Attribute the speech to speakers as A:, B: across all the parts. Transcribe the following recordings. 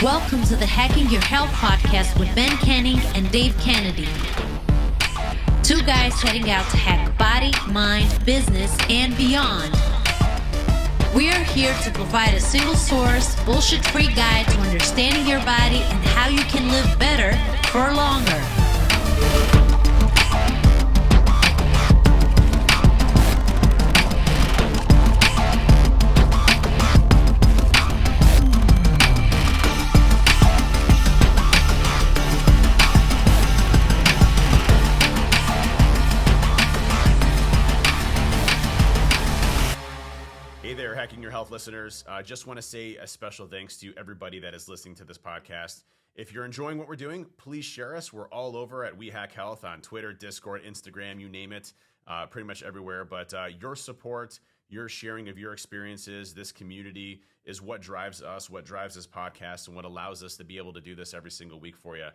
A: Welcome to the Hacking Your Health podcast with Ben Canning and Dave Kennedy. Two guys heading out to hack body, mind, business, and beyond. We are here to provide a single source, bullshit-free guide to understanding your body and how you can live better for longer.
B: Hacking Your Health listeners, I just want to say a special thanks to everybody that is listening to this podcast. If you're enjoying what we're doing, please share us. We're all over at We Hack Health on Twitter, Discord, Instagram, you name it, pretty much everywhere. But your support, your sharing of your experiences, this community is what drives us, what drives this podcast, and what allows us to be able to do this every single week for you.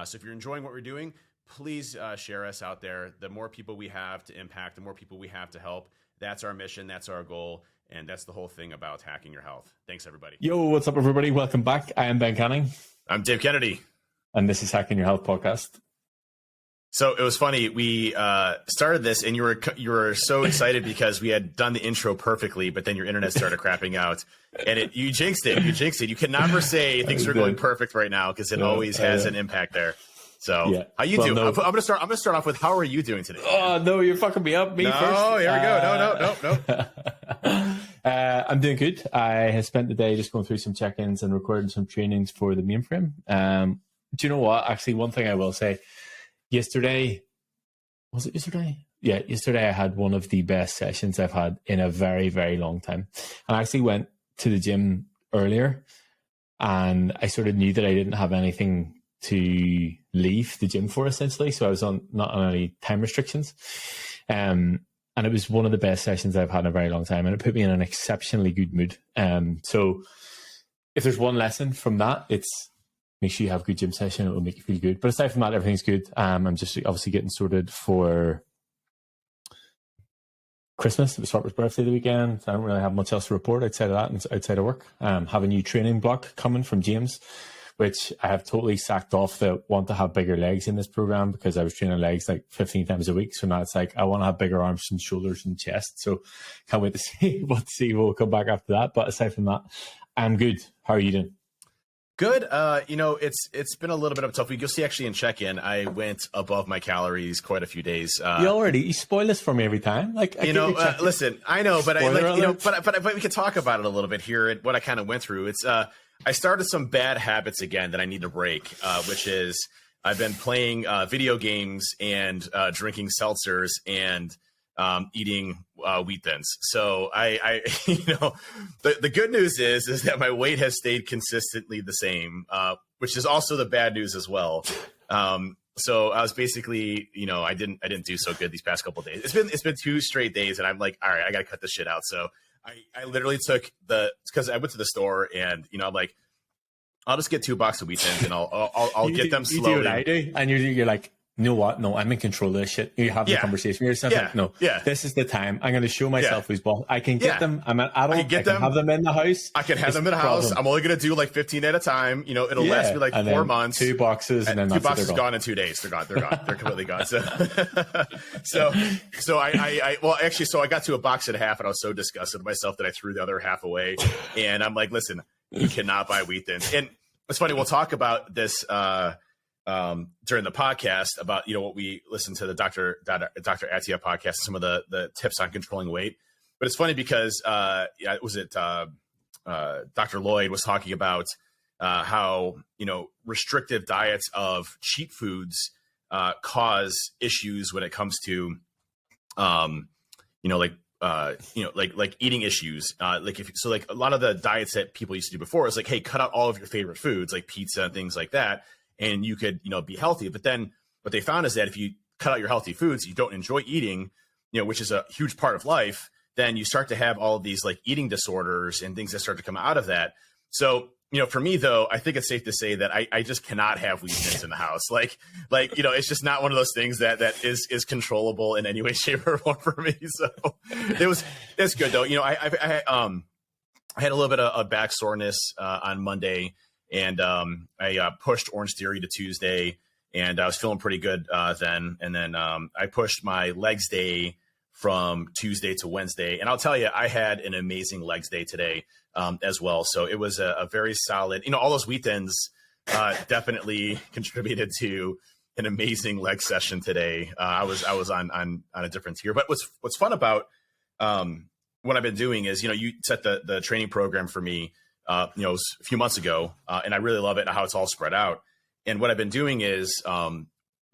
B: So if you're enjoying what we're doing, please share us out there. The more people we have to impact, the more people we have to help. That's our mission. That's our goal. And that's the whole thing about Hacking Your Health. Thanks, everybody.
C: Yo, what's up, everybody? Welcome back. I am Ben Canning.
B: I'm Dave Kennedy.
C: And this is Hacking Your Health podcast.
B: So it was funny. We started this, and you were so excited because we had done the intro perfectly, but then your internet started crapping out, and you jinxed it. You can never say things are going perfect right now because it always has an impact there. So yeah. How you doing? No. I'm gonna start off with how are you doing today?
C: Oh no, you're fucking me up. Me first.
B: Oh, here we go. No.
C: I'm doing good. I have spent the day just going through some check-ins and recording some trainings for the mainframe. Do you know what? Actually, one thing I will say. Yesterday, was it yesterday? Yeah, yesterday I had one of the best sessions I've had in a very, very long time. And I actually went to the gym earlier, and I sort of knew that I didn't have anything to leave the gym for, essentially. So I was not on any time restrictions. And it was one of the best sessions I've had in a very long time. And it put me in an exceptionally good mood. So if there's one lesson from that, it's make sure you have a good gym session. It will make you feel good. But aside from that, everything's good. I'm just obviously getting sorted for Christmas. It was Harper's birthday the weekend. I don't really have much else to report outside of that and outside of work. Have a new training block coming from James, which I have totally sacked off the want to have bigger legs in this program because I was training legs like 15 times a week. So now it's like, I want to have bigger arms and shoulders and chest. So can't wait to see what will come back after that. But aside from that, I'm good. How are you doing?
B: Good. It's been a little bit of a tough week. You'll see actually in check-in, I went above my calories quite a few days.
C: You spoil this for me every time.
B: Listen, I know, but but we could talk about it a little bit here and what I kind of went through. It's, I started some bad habits again that I need to break, which is I've been playing video games and drinking seltzers and eating wheat thins. So I the good news is that my weight has stayed consistently the same, which is also the bad news as well. So I was basically, I didn't do so good these past couple of days. It's been 2 straight days, and I'm like, all right, I got to cut this shit out. So I literally took because I went to the store and, I'm like, I'll just get 2 boxes of wheat thins and I'll get them slowly.
C: You do what I do, and you're like, you know what? No, I'm in control of this shit. You have the conversation with yourself. This is the time. I'm going to show myself who's boss. I can get them. I'm an adult. I can have them in the house.
B: I can have them in the house. I'm only going to do like 15 at a time. It'll last me like 4 months.
C: 2 boxes, and then
B: 2 boxes gone in 2 days. They're gone. They're completely gone. So I got to a box and a half, and I was so disgusted with myself that I threw the other half away. And I'm like, listen, you cannot buy wheat thins. And it's funny. We'll talk about this during the podcast about what we listened to the Dr. Attia podcast, some of the tips on controlling weight. But it's funny because Dr. Lloyd was talking about how restrictive diets of cheap foods cause issues when it comes to like eating issues. Like a lot of the diets that people used to do before is like, hey, cut out all of your favorite foods like pizza and things like that, and you could be healthy. But then what they found is that if you cut out your healthy foods you don't enjoy eating, which is a huge part of life, then you start to have all of these like eating disorders and things that start to come out of that. So for me though, I think it's safe to say that I just cannot have wheat thins in the house. It's just not one of those things that is controllable in any way, shape, or form for me. So it's good though. I had a little bit of back soreness on Monday, and I pushed Orange Theory to Tuesday, and I was feeling pretty good then. And then I pushed my legs day from Tuesday to Wednesday, and I'll tell you, I had an amazing legs day today as well. So it was a very solid. All those weekends definitely contributed to an amazing leg session today. I was on a different tier. But what's fun about what I've been doing is, you set the training program for me, a few months ago, and I really love it, how it's all spread out. And what I've been doing is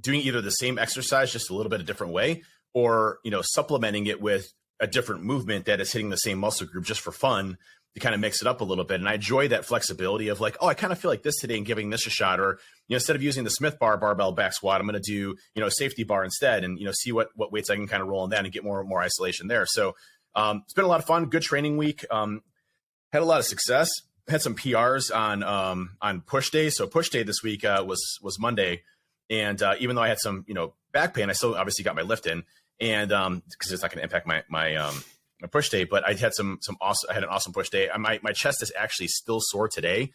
B: doing either the same exercise, just a little bit a different way, or, supplementing it with a different movement that is hitting the same muscle group just for fun to kind of mix it up a little bit. And I enjoy that flexibility of like, oh, I kind of feel like this today and giving this a shot, or, instead of using the Smith bar barbell back squat, I'm going to do, a safety bar instead, and, see what weights I can kind of roll in that and get more and more isolation there. So it's been a lot of fun. Good training week. Had a lot of success. Had some PRs on push day. So push day this week was Monday. And even though I had some, back pain, I still obviously got my lift in, and because it's not going to impact my push day. But I had I had an awesome push day. My chest is actually still sore today,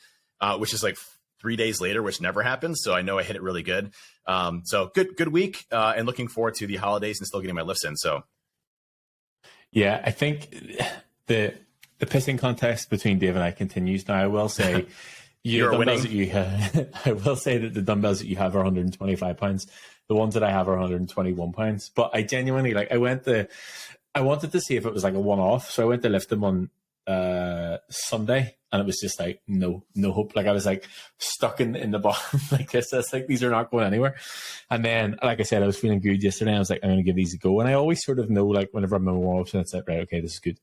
B: which is like 3 days later, which never happens. So I know I hit it really good. So good week, and looking forward to the holidays and still getting my lifts in. So
C: yeah, I think the pissing contest between Dave and I continues. Now I will say.
B: You're winning.
C: I will say that the dumbbells that you have are 125 pounds. The ones that I have are 121 pounds. But I genuinely I wanted to see if it was like a one-off. So I went to lift them on Sunday, and it was just like no hope. Like I was like stuck in the bottom like this. I was like, these are not going anywhere. And then, like I said, I was feeling good yesterday. I was like, I'm going to give these a go. And I always sort of know, like, whenever I'm in warm-ups, and it's like, right, okay, this is good.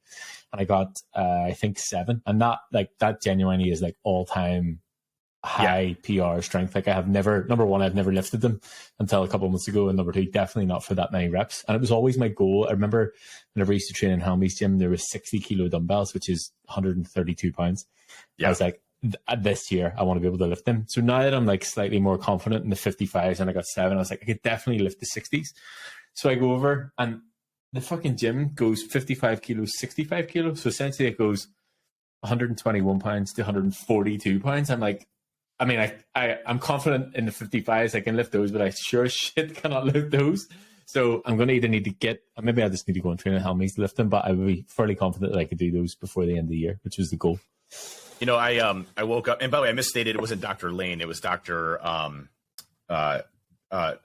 C: And I got I think 7, and that genuinely is like all-time high PR strength. Like I have never, number one, I've never lifted them until a couple of months ago, and number two, definitely not for that many reps. And it was always my goal. I remember whenever I used to train in Helmy's gym, there was 60 kilo dumbbells, which is 132 pounds. Yeah. I was like, this year I want to be able to lift them. So now that I'm like slightly more confident in the 55s and I got 7, I was like, I could definitely lift the 60s. So I go over, and the fucking gym goes 55 kilos, 65 kilos. So essentially it goes 121 pounds to 142 pounds. I'm like, I mean, I'm confident in the 55s. I can lift those, but I sure as shit cannot lift those. So I'm going to either need to get, maybe I just need to go and train at Helmy's to lift them, but I would be fairly confident that I could do those before the end of the year, which was the goal.
B: I woke up, and by the way, I misstated. It wasn't Dr. Lane. It was Dr. Did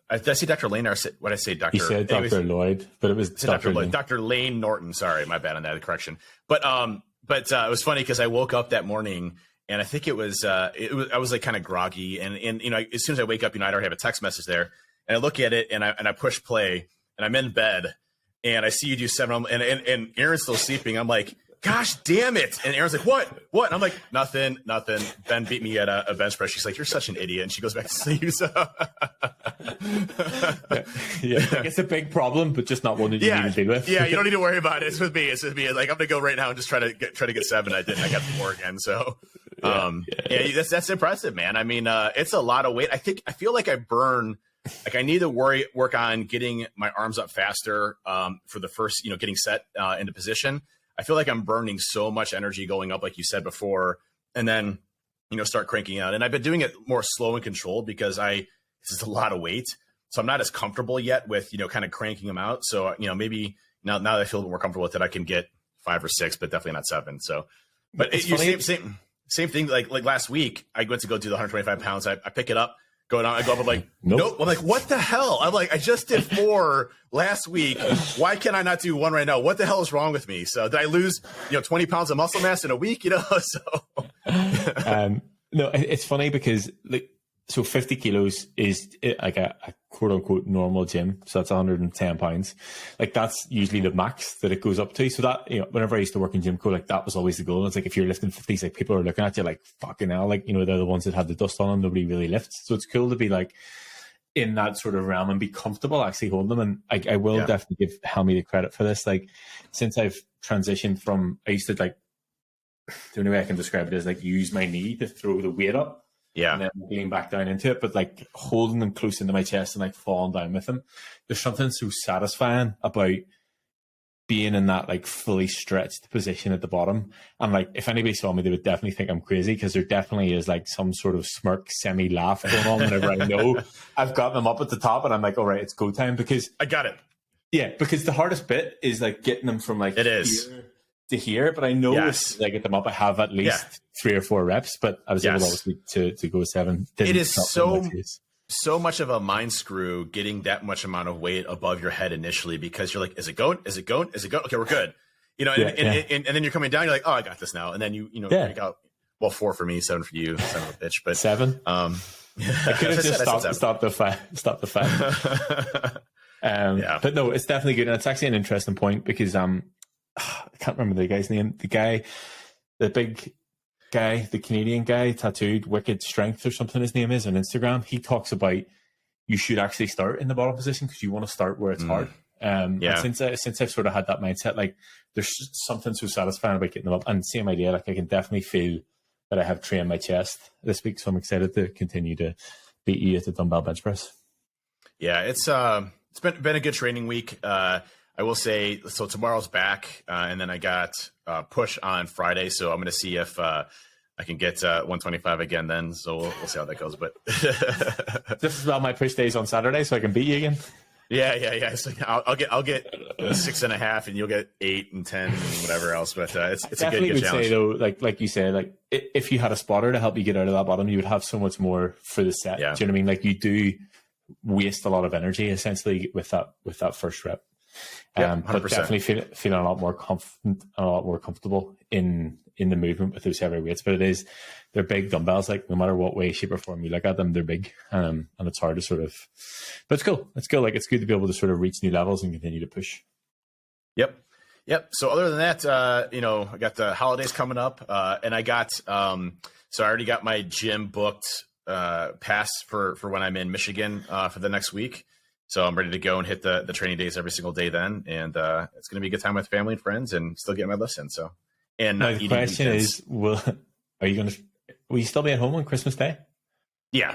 B: I say Dr. Lane, or what did I say? Dr.
C: He said Dr. Lloyd, but it was Dr. Lane.
B: Dr. Lane Norton. Sorry, my bad on that correction. But it was funny because I woke up that morning, and I think I was like kind of groggy, and as soon as I wake up, I already have a text message there, and I look at it, and I push play, and I'm in bed, and I see you do 7, and Aaron's still sleeping. I'm like, gosh damn it. And Aaron's like, what? And I'm like, nothing. Ben beat me at a bench press. She's like, you're such an idiot. And she goes back to sleep. So
C: yeah, it's a big problem, but just not one that you need to deal with.
B: Yeah, you don't need to worry about it. It's with me. Like, I'm going to go right now and just try to get 7. I didn't. I got 4 again. So that's impressive, man. I mean, it's a lot of weight. I feel like I burn. Like I need to work on getting my arms up faster for the first, getting set into position. I feel like I'm burning so much energy going up, like you said before, and then, start cranking out. And I've been doing it more slow and controlled because this is a lot of weight. So I'm not as comfortable yet with, kind of cranking them out. So, maybe now that I feel a bit more comfortable with it, I can get 5 or 6, but definitely not 7. So, but same thing. Like last week, I went to go do the 125 pounds. I pick it up. I go up, I'm like, nope. I'm like, what the hell? I'm like, I just did 4 last week. Why can I not do 1 right now? What the hell is wrong with me? So did I lose, 20 pounds of muscle mass in a week? So
C: no, it's funny because so 50 kilos is like a quote unquote normal gym. So that's 110 pounds. Like that's usually the max that it goes up to. So that, whenever I used to work in Gymco, like that was always the goal. It's like, if you're lifting 50s, like people are looking at you like, fucking hell, like, they're the ones that have the dust on them. Nobody really lifts. So it's cool to be like in that sort of realm and be comfortable actually holding them. And I will definitely give Helmy the credit for this. Like since I've transitioned from, I used to the only way I can describe it is like use my knee to throw the weight up.
B: Yeah.
C: And then leaning back down into it, but like holding them close into my chest and like falling down with them. There's something so satisfying about being in that like fully stretched position at the bottom. And like, if anybody saw me, they would definitely think I'm crazy, because there definitely is like some sort of smirk, semi laugh going on whenever I know I've got them up at the top and I'm like, all right, it's go time, because
B: I got it.
C: Yeah, because the hardest bit is like getting them from like
B: it is
C: here to here. But I know as I get them up, I have at least 3 or 4 reps, but I was able obviously to go 7.
B: It is so much of a mind screw getting that much amount of weight above your head initially, because you're like, is it going? Is it going? Is it going? Okay, we're good. You know, and then you're coming down, you're like, oh, I got this now. And then you pick out, well, 4 for me, 7 for you, son of a bitch, but
C: 7. I could have just stopped the 5. But no, it's definitely good. And it's actually an interesting point, because I can't remember the guy's name. The big guy, the Canadian guy, tattooed, Wicked Strength or something his name is on Instagram. He talks about you should actually start in the bottom position because you want to start where it's hard. And since I've sort of had that mindset, like there's something so satisfying about getting them up. And same idea, like I can definitely feel that I have trained my chest this week, so I'm excited to continue to beat you at the dumbbell bench press. Yeah,
B: it's been a good training week. I will say, so tomorrow's back, and then I got push on Friday, so I'm going to see if I can get 125 again then. So we'll see how that goes. But
C: this is about my push days on Saturday, so I can beat you again.
B: Yeah. So I'll get 6.5, and you'll get 8 and 10 and whatever else. But it's a good challenge. Say though,
C: like you said, like if you had a spotter to help you get out of that bottom, you would have so much more for the set.
B: Yeah.
C: Do you know what I mean? Like you do waste a lot of energy essentially with that first rep. But definitely feeling a lot more confident, a lot more comfortable in the movement with those heavy weights. But they're big dumbbells. Like no matter what way, shape, or form you look at them, they're big, and it's hard to sort of. But it's cool. It's cool. Like it's good to be able to sort of reach new levels and continue to push.
B: Yep. So other than that, I got the holidays coming up, and I got so I already got my gym booked pass for when I'm in Michigan for the next week. So I'm ready to go and hit the training days every single day then. And it's going to be a good time with family and friends and still get my lifts in. So, and
C: now, the question is, will you still be at home on Christmas Day?
B: Yeah.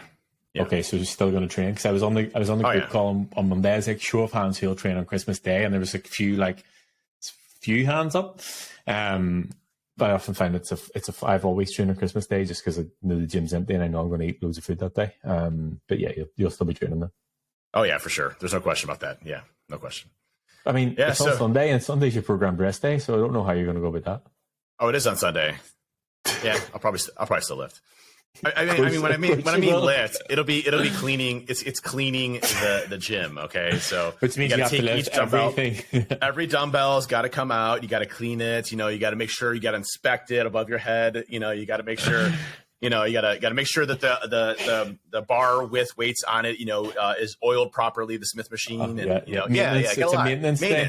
C: Okay. So you're still going to train? Cause I was on the group call on Monday. I was like, show of hands who'll train on Christmas Day. And there was a few hands up. But I often find I've always trained on Christmas Day just because I know the gym's empty and I know I'm going to eat loads of food that day. But yeah, you'll still be training then.
B: Oh yeah, for sure. There's no question about that. Yeah, no question.
C: I mean, it's on Sunday, and Sunday's your programmed rest day, so I don't know how you're going to go about that.
B: Oh, it is on Sunday. Yeah, I'll probably still lift. I mean, when I mean lift, it'll be cleaning. It's cleaning the gym. Okay, so
C: which means you have to lift everything.
B: Every dumbbell's got to come out. You got to clean it. You got to make sure you got to inspect it above your head. You got to make sure. You gotta make sure that the bar with weights on it, is oiled properly, the Smith machine, and
C: it's a maintenance day.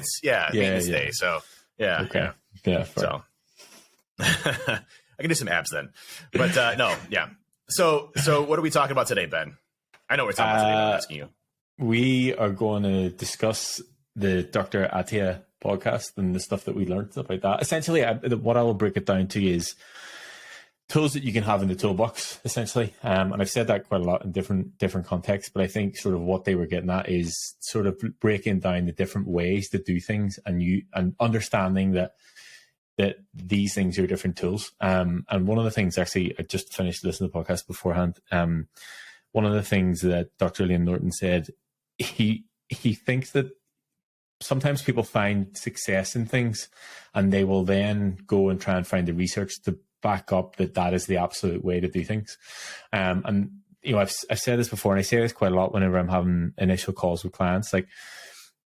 B: Maintenance day. So
C: okay.
B: So I can do some abs then, but no, yeah. So what are we talking about today, Ben? I know what we're talking about today. I'm asking you.
C: We are going to discuss the Dr. Attia podcast and the stuff that we learned about that. Essentially, what I will break it down to is tools that you can have in the toolbox, essentially. And I've said that quite a lot in different contexts, but I think sort of what they were getting at is sort of breaking down the different ways to do things and understanding that these things are different tools. And one of the things, actually, I just finished listening to the podcast beforehand. One of the things that Dr. Liam Norton said, he thinks that sometimes people find success in things and they will then go and try and find the research to back up that is the absolute way to do things. And I've said this before, and I say this quite a lot whenever I'm having initial calls with clients. Like,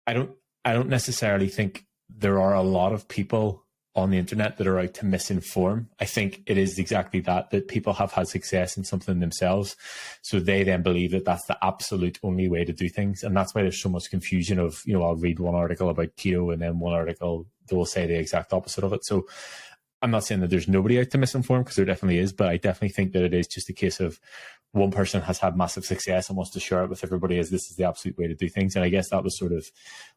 C: I don't necessarily think there are a lot of people on the internet that are out to misinform. I think it is exactly that people have had success in something themselves, so they then believe that that's the absolute only way to do things, and that's why there's so much confusion of, I'll read one article about keto and then one article that will say the exact opposite of it. So I'm not saying that there's nobody out to misinform, because there definitely is, but I definitely think that it is just a case of one person has had massive success and wants to share it with everybody as this is the absolute way to do things. And I guess that was sort of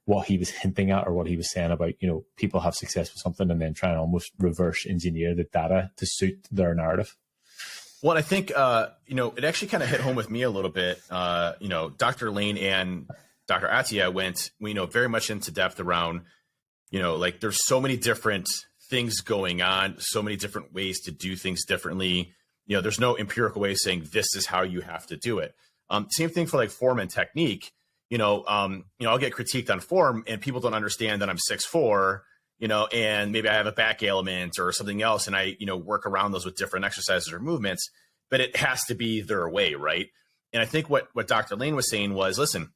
C: what he was hinting at, or what he was saying about, people have success with something and then try and almost reverse engineer the data to suit their narrative.
B: Well, I think, it actually kind of hit home with me a little bit. Dr. Lane and Dr. Attia went, very much into depth around, like there's so many different things going on, so many different ways to do things differently. There's no empirical way of saying this is how you have to do it. Same thing for like form and technique. I'll get critiqued on form and people don't understand that I'm 6'4", and maybe I have a back ailment or something else. And I, work around those with different exercises or movements, but it has to be their way. Right. And I think what Dr. Lane was saying was, listen,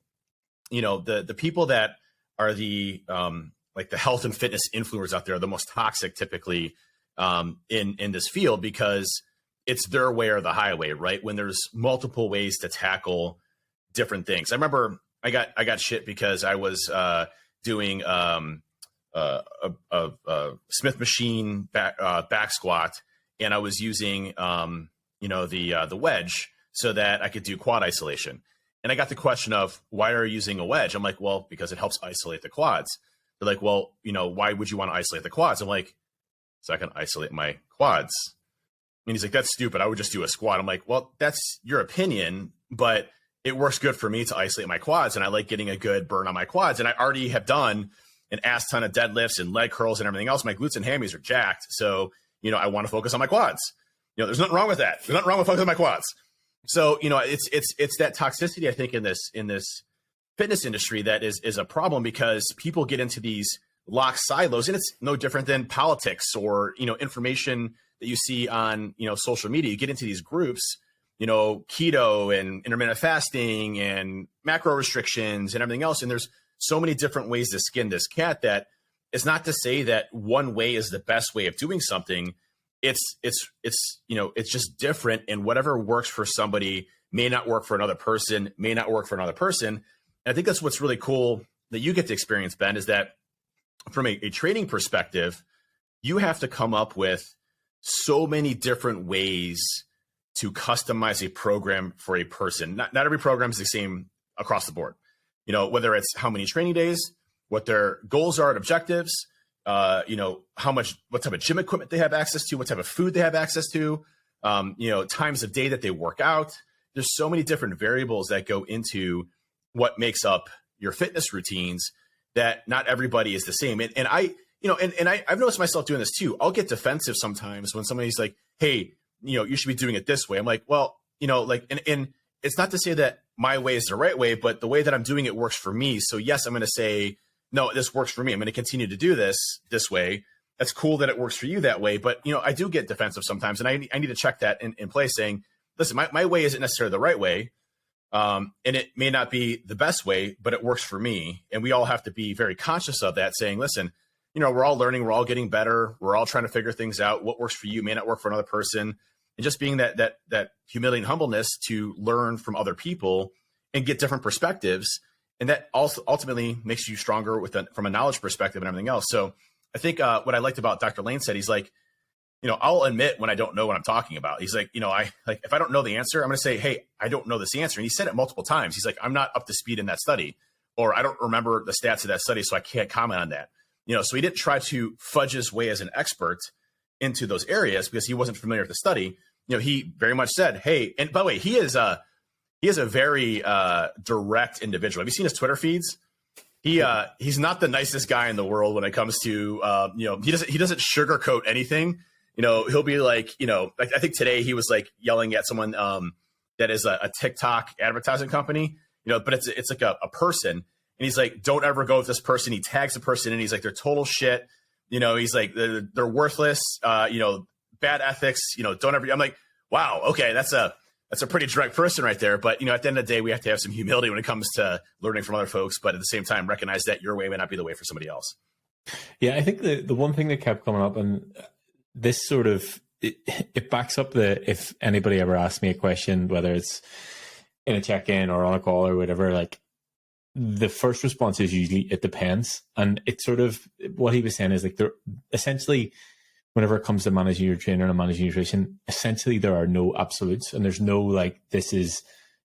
B: the people that are the, like the health and fitness influencers out there are the most toxic typically in this field, because it's their way or the highway, right? When there's multiple ways to tackle different things. I remember I got shit because I was doing a Smith machine back squat, and I was using the wedge so that I could do quad isolation. And I got the question of, why are you using a wedge? I'm like, well, because it helps isolate the quads. They're like, well, why would you want to isolate the quads? I'm like, so I can isolate my quads. And he's like, that's stupid. I would just do a squat. I'm like, well, that's your opinion, but it works good for me to isolate my quads. And I like getting a good burn on my quads. And I already have done an ass ton of deadlifts and leg curls and everything else. My glutes and hammies are jacked. So, I want to focus on my quads. There's nothing wrong with that. There's nothing wrong with focusing on my quads. So, it's that toxicity, I think, in this fitness industry that is a problem, because people get into these locked silos, and it's no different than politics or, information that you see on, social media. You get into these groups, keto and intermittent fasting and macro restrictions and everything else. And there's so many different ways to skin this cat that it's not to say that one way is the best way of doing something. It's just different, and whatever works for somebody may not work for another person, And I think that's what's really cool that you get to experience, Ben, is that from a training perspective, you have to come up with so many different ways to customize a program for a person. Not every program is the same across the board. Whether it's how many training days, what their goals are and objectives, what type of gym equipment they have access to, what type of food they have access to, times of day that they work out. There's so many different variables that go into what makes up your fitness routines that not everybody is the same. And I've noticed myself doing this too. I'll get defensive sometimes when somebody's like, hey, you should be doing it this way. I'm like, well, and it's not to say that my way is the right way, but the way that I'm doing it works for me. So yes, I'm going to say, no, this works for me. I'm going to continue to do this way. That's cool that it works for you that way. But, I do get defensive sometimes, and I need to check that in place, saying, listen, my way isn't necessarily the right way. And it may not be the best way, but it works for me. And we all have to be very conscious of that, saying, listen, we're all learning, we're all getting better. We're all trying to figure things out. What works for you may not work for another person. And just being that humility and humbleness to learn from other people and get different perspectives. And that also ultimately makes you stronger from a knowledge perspective and everything else. So I think what I liked about Dr. Lane said, he's like, I'll admit when I don't know what I'm talking about. He's like, if I don't know the answer, I'm going to say, hey, I don't know this answer. And he said it multiple times. He's like, I'm not up to speed in that study, or I don't remember the stats of that study, so I can't comment on that. So he didn't try to fudge his way as an expert into those areas because he wasn't familiar with the study. He very much said, hey, and by the way, he is a very direct individual. Have you seen his Twitter feeds? He's not the nicest guy in the world when it comes to, he doesn't sugarcoat anything. He'll be like, like I think today he was like yelling at someone that is a TikTok advertising company, but it's like a person. And he's like, don't ever go with this person. He tags the person and he's like, they're total shit. He's like, they're worthless, bad ethics, don't ever. I'm like, wow, okay, that's a pretty direct person right there. But, at the end of the day, we have to have some humility when it comes to learning from other folks. But at the same time, recognize that your way may not be the way for somebody else.
C: Yeah, I think the one thing that kept coming up, and this sort of, it backs up if anybody ever asks me a question, whether it's in a check-in or on a call or whatever, like the first response is usually, it depends. And it's sort of, what he was saying is like, they're essentially, whenever it comes to managing your trainer and managing nutrition, essentially there are no absolutes, and there's no like, this is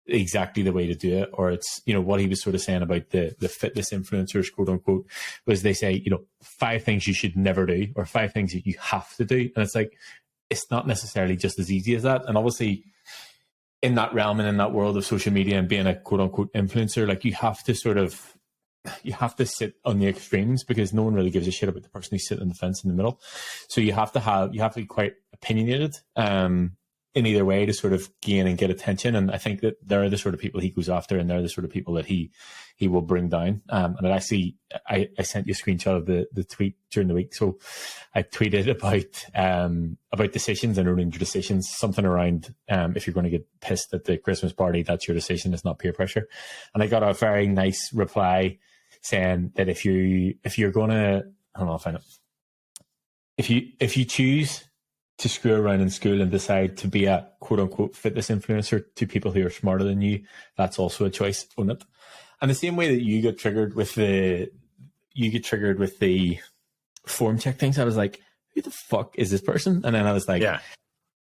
C: exactly the way to do it. Or it's, what he was sort of saying about the fitness influencers, quote unquote, was they say, 5 things you should never do, or 5 things that you have to do. And it's like, it's not necessarily just as easy as that. And obviously in that realm and in that world of social media and being a quote unquote influencer, like you have to sort of sit on the extremes because no one really gives a shit about the person who's sitting on the fence in the middle. So you have to be quite opinionated in either way to sort of gain and get attention. And I think that they're the sort of people he goes after, and they're the sort of people that he will bring down. And I sent you a screenshot of the tweet during the week. So I tweeted about decisions and owning your decisions, something around if you're going to get pissed at the Christmas party, that's your decision. It's not peer pressure. And I got a very nice reply saying that if you're going to, I don't know, I'll find it. If you choose to screw around in school and decide to be a quote unquote fitness influencer to people who are smarter than you, that's also a choice. Own it. And the same way that you get triggered with the form check things, I was like, who the fuck is this person? And then I was like,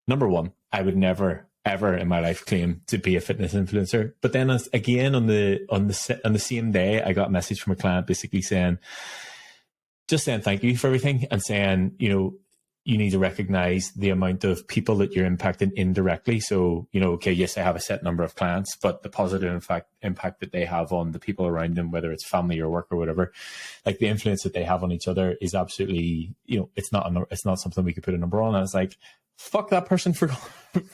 C: number one, I would never ever in my life claim to be a fitness influencer. But then again on the same day, I got a message from a client basically saying thank you for everything and saying, you need to recognize the amount of people that you're impacting indirectly. So, okay, yes, I have a set number of clients, but the positive impact that they have on the people around them, whether it's family or work or whatever, like the influence that they have on each other is absolutely, it's not something we could put a number on. And I was like, fuck that person for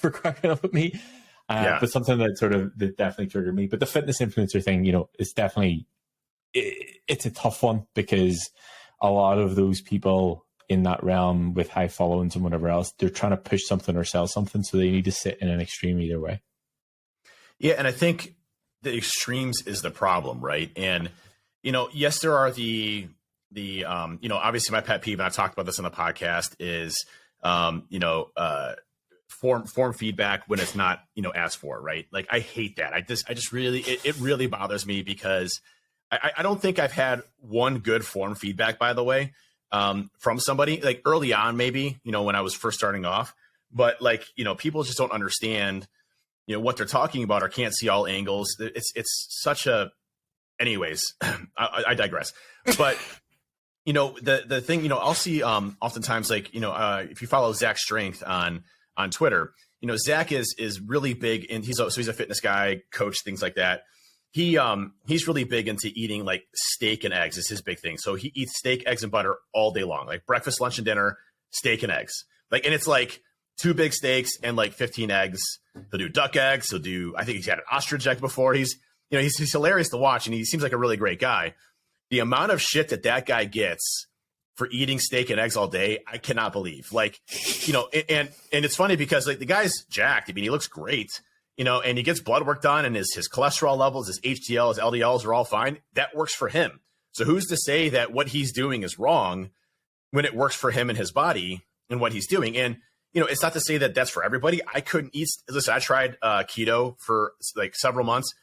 C: cracking up at me. But something that definitely triggered me. But the fitness influencer thing, it's definitely, it's a tough one because a lot of those people in that realm with high followings and whatever else, they're trying to push something or sell something. So they need to sit in an extreme either way.
B: Yeah. And I think the extremes is the problem, right? And, yes, there are the obviously my pet peeve, and I've talked about this on the podcast, is, form feedback when it's not, asked for, right? Like I hate that. I just really, it really bothers me because I don't think I've had one good form feedback, by the way, from somebody like early on, maybe, when I was first starting off, but like, people just don't understand, what they're talking about or can't see all angles. It's such a, anyways, I digress. But, the thing, I'll see, oftentimes like, if you follow Zach Strength on Twitter, Zach is really big and he's a fitness guy, coach, things like that. He's really big into eating like steak and eggs is his big thing. So he eats steak, eggs, and butter all day long, like breakfast, lunch, and dinner, steak and eggs. Like, and it's like 2 big steaks and like 15 eggs. He'll do duck eggs. I think he's had an ostrich egg before. He's hilarious to watch and he seems like a really great guy. The amount of shit that guy gets for eating steak and eggs all day, I cannot believe. Like, and it's funny because like the guy's jacked. I mean, he looks great. And he gets blood work done and his cholesterol levels, his HDL, his LDLs are all fine. That works for him. So who's to say that what he's doing is wrong when it works for him and his body and what he's doing? And, it's not to say that that's for everybody. I couldn't eat. Listen, I tried keto for like several months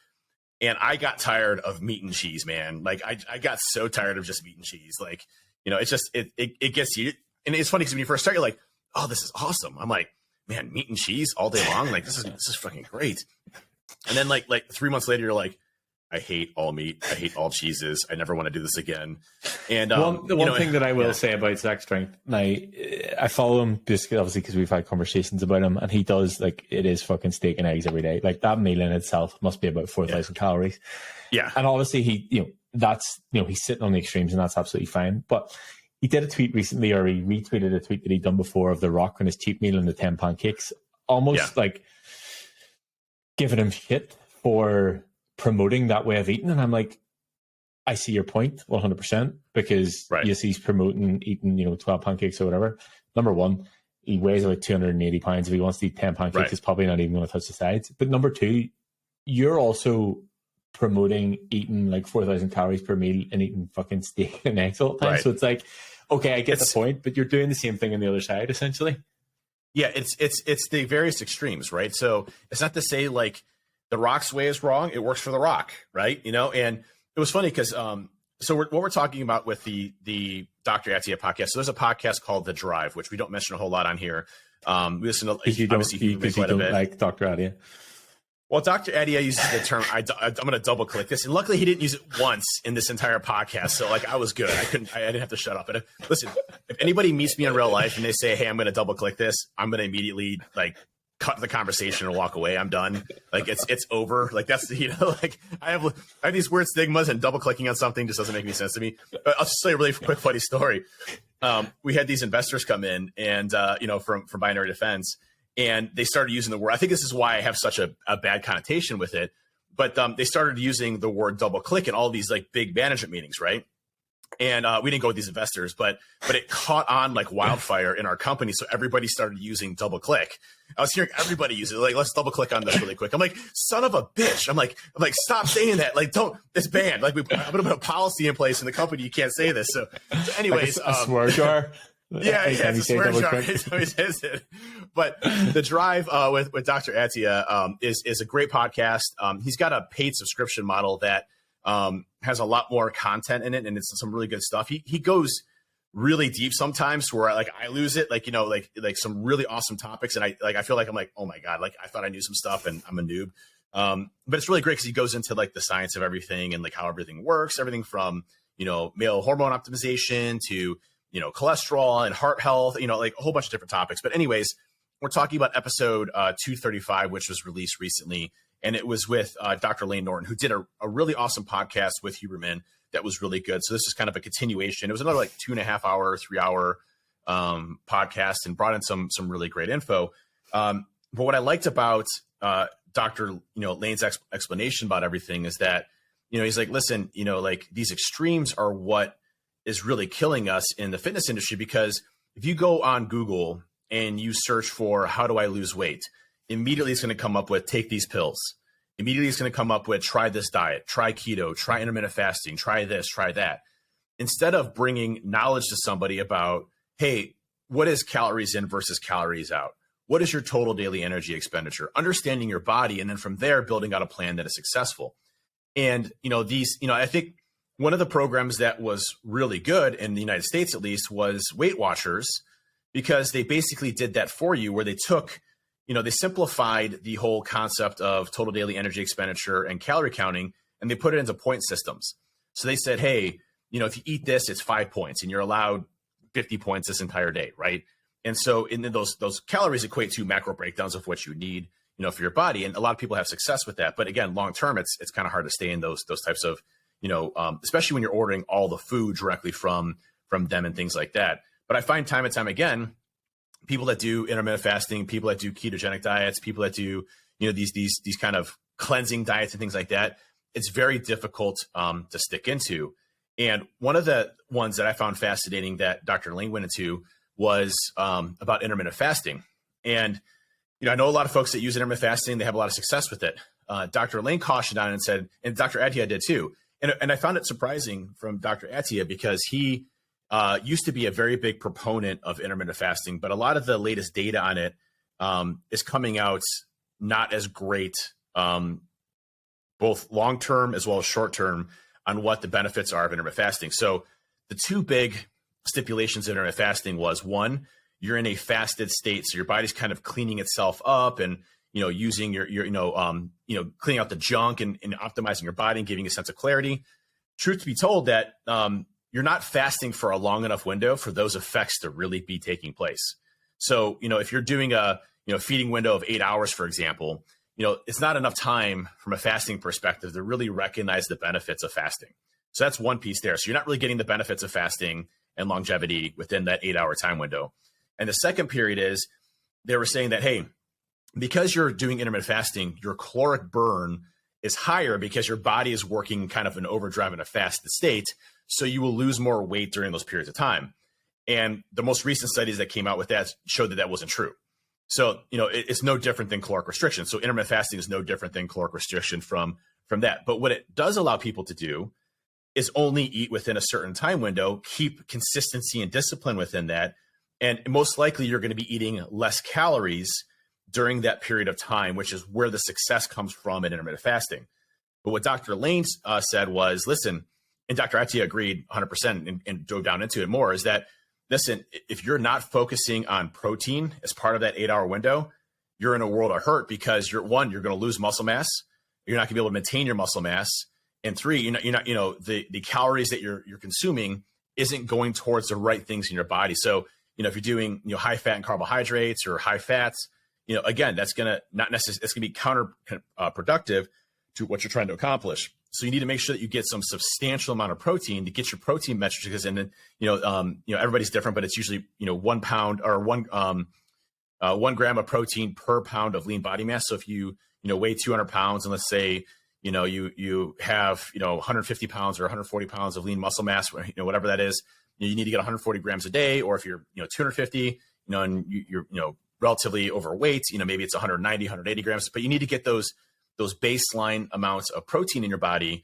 B: and I got tired of meat and cheese, man. Like I got so tired of just meat and cheese. Like, it's just, it gets you. And it's funny because when you first start, you're like, oh, this is awesome. I'm like, man, meat and cheese all day long. Like this is fucking great. And then like 3 months later, you're like, I hate all meat. I hate all cheeses. I never want to do this again. And
C: the one thing that I will say about Zach Strength, now I follow him obviously because we've had conversations about him, and he does like it is fucking steak and eggs every day. Like that meal in itself must be about 4,000 calories. Yeah, and obviously he's sitting on the extremes, and that's absolutely fine. But he did a tweet recently, or he retweeted a tweet that he'd done before of The Rock and his cheat meal and the 10 pancakes, almost like giving him shit for promoting that way of eating. And I'm like, I see your point 100% because yes, he's promoting eating, 12 pancakes or whatever. Number one, he weighs about 280 pounds. If he wants to eat 10 pancakes, he's probably not even going to touch the sides. But number two, you're also promoting eating like 4,000 calories per meal and eating fucking steak and eggs all the time. So it's like, okay, I get the point, but you're doing the same thing on the other side, essentially.
B: Yeah, it's the various extremes, right? So it's not to say like The Rock's way is wrong. It works for The Rock, right? And it was funny because what we're talking about with the Dr. Attia podcast. So there's a podcast called The Drive, which we don't mention a whole lot on here. We listen to
C: because you don't like Dr. Attia.
B: Well, Dr. Attia uses the term. I'm going to double click this, and luckily he didn't use it once in this entire podcast. So like I was good. I didn't have to shut up. And listen, if anybody meets me in real life and they say, "Hey, I'm going to double click this," I'm going to immediately like cut the conversation and walk away. I'm done. Like it's over. Like that's, like I have these weird stigmas, and double clicking on something just doesn't make any sense to me. But I'll just tell you a really quick funny story. We had these investors come in and, from Binary Defense, and they started using the word, I think this is why I have such a bad connotation with it, but they started using the word double click in all these like big management meetings. Right. And we didn't go with these investors, but it caught on like wildfire in our company. So everybody started using double click. I was hearing everybody use it. Like, let's double click on this really quick. I'm like, son of a bitch. I'm like, stop saying that. Like, don't, it's banned. Like, I'm going to put a policy in place in the company. You can't say this. So anyways,
C: like a swear jar.
B: Yeah, it's a swear jar. He says it. But the drive with Dr. Attia is a great podcast. He's got a paid subscription model that has a lot more content in it, and it's some really good stuff. He goes really deep sometimes where I lose it, like some really awesome topics, and I feel like I'm like, oh my god, like I thought I knew some stuff and I'm a noob. But it's really great because he goes into like the science of everything and like how everything works, everything from male hormone optimization to cholesterol and heart health, like a whole bunch of different topics. But anyways, we're talking about episode 235, which was released recently. And it was with Dr. Layne Norton, who did a really awesome podcast with Huberman that was really good. So this is kind of a continuation. It was another like 2.5 hour, 3 hour podcast, and brought in some really great info. But what I liked about Dr. Layne's explanation about everything is that, he's like, listen, like these extremes are what is really killing us in the fitness industry, because if you go on Google and you search for how do I lose weight, immediately it's going to come up with take these pills. Immediately it's going to come up with try this diet, try keto, try intermittent fasting, try this, try that. Instead of bringing knowledge to somebody about, hey, what is calories in versus calories out? What is your total daily energy expenditure? Understanding your body, and then from there building out a plan that is successful. And I think one of the programs that was really good in the United States, at least, was Weight Watchers, because they basically did that for you, where they took, they simplified the whole concept of total daily energy expenditure and calorie counting, and they put it into point systems. So they said, hey, if you eat this, it's 5 points, and you're allowed 50 points this entire day, right? And so those calories equate to macro breakdowns of what you need, for your body. And a lot of people have success with that. But again, long term, it's kind of hard to stay in those types of, especially when you're ordering all the food directly from them and things like that. But I find time and time again, people that do intermittent fasting, people that do ketogenic diets, people that do, these kind of cleansing diets and things like that, it's very difficult to stick into. And one of the ones that I found fascinating that Dr. Layne went into was about intermittent fasting. And, I know a lot of folks that use intermittent fasting, they have a lot of success with it. Dr. Layne cautioned on it and said, and Dr. Attia did too. And I found it surprising from Dr. Attia, because he used to be a very big proponent of intermittent fasting, but a lot of the latest data on it is coming out not as great, both long-term as well as short-term, on what the benefits are of intermittent fasting. So the two big stipulations of intermittent fasting was, one, you're in a fasted state, so your body's kind of cleaning itself up and using your cleaning out the junk and optimizing your body and giving a sense of clarity. Truth to be told, that you're not fasting for a long enough window for those effects to really be taking place. So if you're doing a feeding window of 8 hours, for example, it's not enough time from a fasting perspective to really recognize the benefits of fasting. So that's one piece there. So you're not really getting the benefits of fasting and longevity within that 8 hour time window. And the second period is, they were saying that, hey, because you're doing intermittent fasting, your caloric burn is higher because your body is working kind of an overdrive in a fasted state. So you will lose more weight during those periods of time. And the most recent studies that came out with that showed that wasn't true. So, it's no different than caloric restriction. So intermittent fasting is no different than caloric restriction from that. But what it does allow people to do is only eat within a certain time window, keep consistency and discipline within that. And most likely you're going to be eating less calories during that period of time, which is where the success comes from in intermittent fasting. But what Dr. Layne said was, listen, and Dr. Attia agreed 100% and dove down into it more, is that, listen, if you're not focusing on protein as part of that 8 hour window, you're in a world of hurt, because you're going to lose muscle mass. You're not going to be able to maintain your muscle mass. And three, the calories that you're consuming isn't going towards the right things in your body. So, if you're doing, high fat and carbohydrates or high fats, again, that's going to not necessarily, it's going to be counterproductive to what you're trying to accomplish. So you need to make sure that you get some substantial amount of protein to get your protein metrics, because then, everybody's different, but it's usually, 1 pound or 1 gram of protein per pound of lean body mass. So if you, weigh 200 pounds and let's say, you have, 150 pounds or 140 pounds of lean muscle mass, whatever that is, you need to get 140 grams a day. Or if you're, 250, and you're, relatively overweight, maybe it's 190, 180 grams, but you need to get those baseline amounts of protein in your body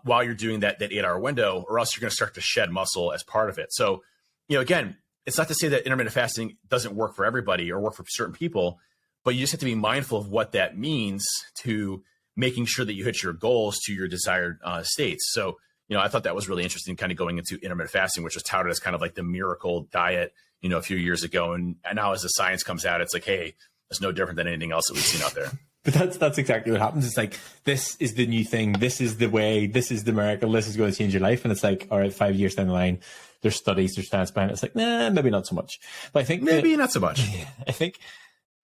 B: while you're doing that 8-hour window, or else you're going to start to shed muscle as part of it. So, again, it's not to say that intermittent fasting doesn't work for everybody or work for certain people, but you just have to be mindful of what that means to making sure that you hit your goals to your desired states. So, I thought that was really interesting, kind of going into intermittent fasting, which was touted as kind of like the miracle diet, a few years ago. And now as the science comes out, it's like, hey, it's no different than anything else that we've seen out there.
C: But that's exactly what happens. It's like, this is the new thing. This is the way. This is the miracle. This is going to change your life. And it's like, all right, 5 years down the line, there's studies, there's science behind it. It's like, nah, maybe not so much. But I think
B: not so much.
C: I think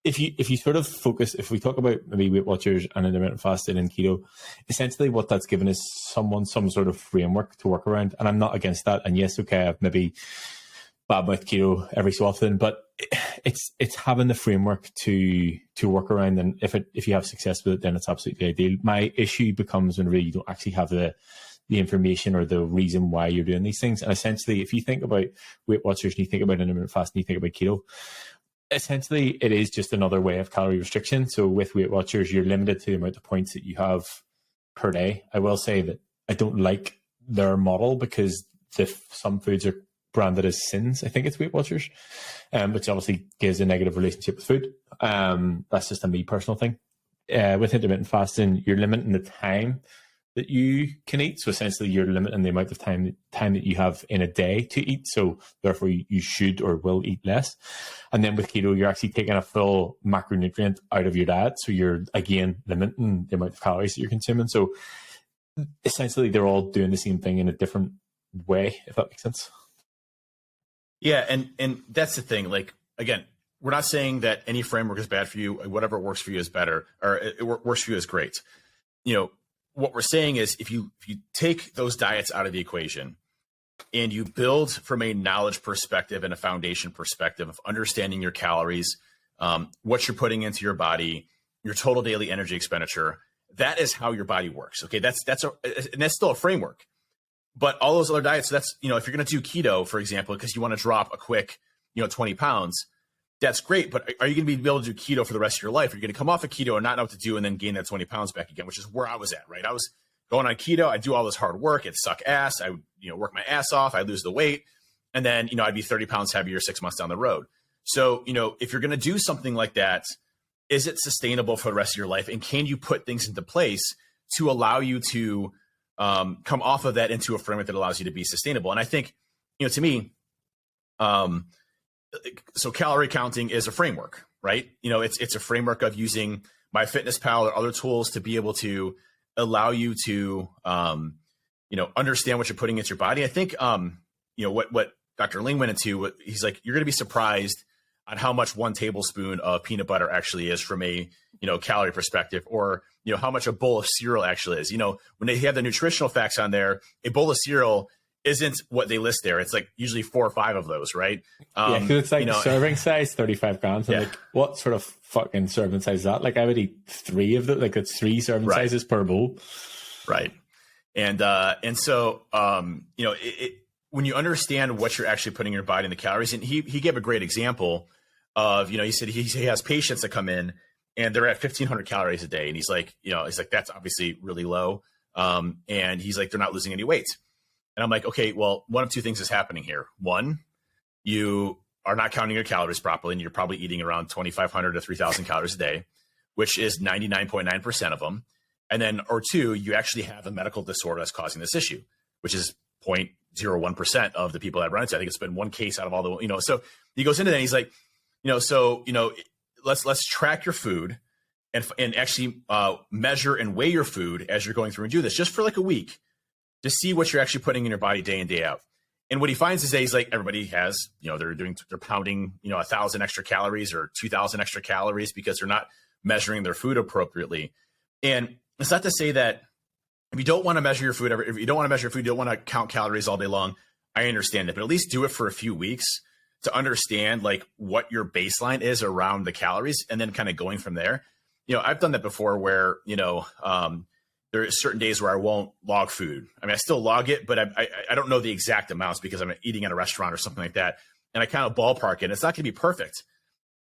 C: if you sort of focus, if we talk about maybe Weight Watchers and intermittent fasting and keto, essentially what that's given is someone some sort of framework to work around. And I'm not against that. And yes, okay, I've maybe badmouth keto every so often, but it's having the framework to work around. And if you have success with it, then it's absolutely ideal. My issue becomes when really you don't actually have the information or the reason why you're doing these things. And essentially, if you think about Weight Watchers and you think about intermittent fasting, you think about keto, essentially it is just another way of calorie restriction. So with Weight Watchers, you're limited to the amount of points that you have per day. I will say that I don't like their model because some foods are branded as sins. I think it's Weight Watchers, which obviously gives a negative relationship with food. That's just a me personal thing. With intermittent fasting, you're limiting the time that you can eat. So essentially you're limiting the amount of time that you have in a day to eat. So therefore you should or will eat less. And then with keto, you're actually taking a full macronutrient out of your diet. So you're again limiting the amount of calories that you're consuming. So essentially they're all doing the same thing in a different way, if that makes sense.
B: Yeah, and that's the thing. Like, again, we're not saying that any framework is bad for you. Whatever works for you is better, or it works for you is great. What we're saying is if you take those diets out of the equation and you build from a knowledge perspective and a foundation perspective of understanding your calories, what you're putting into your body, your total daily energy expenditure, that is how your body works. Okay, that's still a framework. But all those other diets, that's, if you're going to do keto, for example, because you want to drop a quick, 20 pounds, that's great. But are you going to be able to do keto for the rest of your life? Are you going to come off of keto and not know what to do and then gain that 20 pounds back again, which is where I was at, right? I was going on keto. I do all this hard work. It suck ass. I would, work my ass off. I lose the weight. And then, I'd be 30 pounds heavier 6 months down the road. So, if you're going to do something like that, is it sustainable for the rest of your life? And can you put things into place to allow you to come off of that into a framework that allows you to be sustainable? And I think, to me, so calorie counting is a framework, right? It's a framework of using MyFitnessPal or other tools to be able to allow you to, understand what you're putting into your body. I think, what Dr. Ling went into, he's like, you're going to be surprised on how much 1 tablespoon of peanut butter actually is from a, calorie perspective, or, how much a bowl of cereal actually is. When they have the nutritional facts on there, a bowl of cereal isn't what they list there. It's like usually 4 or 5 of those, right?
C: Yeah, because it's like serving size, 35 grams. I'm like, what sort of fucking serving size is that? Like I would eat 3 of them. Like it's 3 serving sizes per bowl. Right.
B: And so, when you understand what you're actually putting in your body and the calories, and he gave a great example of, he said he has patients that come in and they're at 1,500 calories a day. And he's like, that's obviously really low. And he's like, they're not losing any weight. And I'm like, okay, well, one of 2 things is happening here. One, you are not counting your calories properly, and you're probably eating around 2,500 to 3,000 calories a day, which is 99.9% of them. And then, or 2, you actually have a medical disorder that's causing this issue, which is 0.01% of the people that run into. I think it's been 1 case out of all the, so he goes into that and he's like, let's track your food and actually measure and weigh your food as you're going through and do this just for like a week to see what you're actually putting in your body day in, day out. And what he finds is that he's like, everybody has, they're pounding, 1,000 extra calories or 2,000 extra calories because they're not measuring their food appropriately. And it's not to say that if you don't want to measure your food, if you don't want to measure your food, you don't want to count calories all day long, I understand that, but at least do it for a few weeks to understand like what your baseline is around the calories and then kind of going from there. I've done that before where, there are certain days where I won't log food. I mean, I still log it, but I don't know the exact amounts because I'm eating at a restaurant or something like that. And I kind of ballpark it. It's not going to be perfect,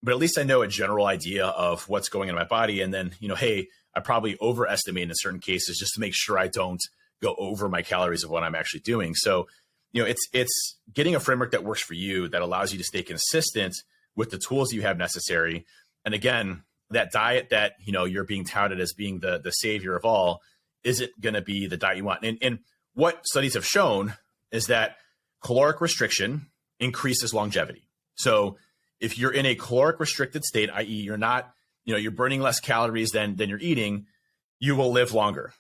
B: but at least I know a general idea of what's going in my body. And then, hey, I probably overestimate in certain cases just to make sure I don't go over my calories of what I'm actually doing. So, it's getting a framework that works for you, that allows you to stay consistent with the tools you have necessary. And again, that diet that, you're being touted as being the savior of all, isn't going to be the diet you want. And what studies have shown is that caloric restriction increases longevity. So if you're in a caloric restricted state, i.e. you're not, you're burning less calories than you're eating, you will live longer.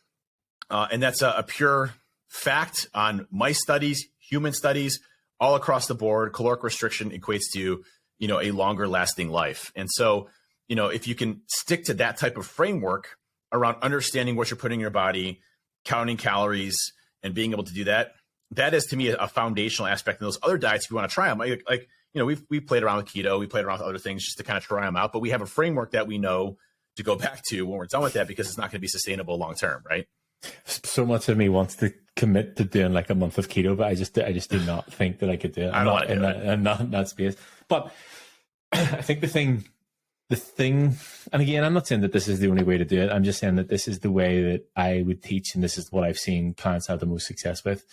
B: And that's a pure fact on mice studies, human studies, all across the board. Caloric restriction equates to, a longer lasting life. And so, if you can stick to that type of framework around understanding what you're putting in your body, counting calories, and being able to do that, that is to me a foundational aspect. And those other diets, if you want to try them, like we've played around with keto, we played around with other things just to kind of try them out, but we have a framework that we know to go back to when we're done with that, because it's not going to be sustainable long term, right?
C: So much of me wants to commit to doing like a month of keto, but I just do not think that I could do it.
B: I don't want to do it.
C: I'm not in that space. But I think the thing, and again, I'm not saying that this is the only way to do it. I'm just saying that this is the way that I would teach, and this is what I've seen clients have the most success with.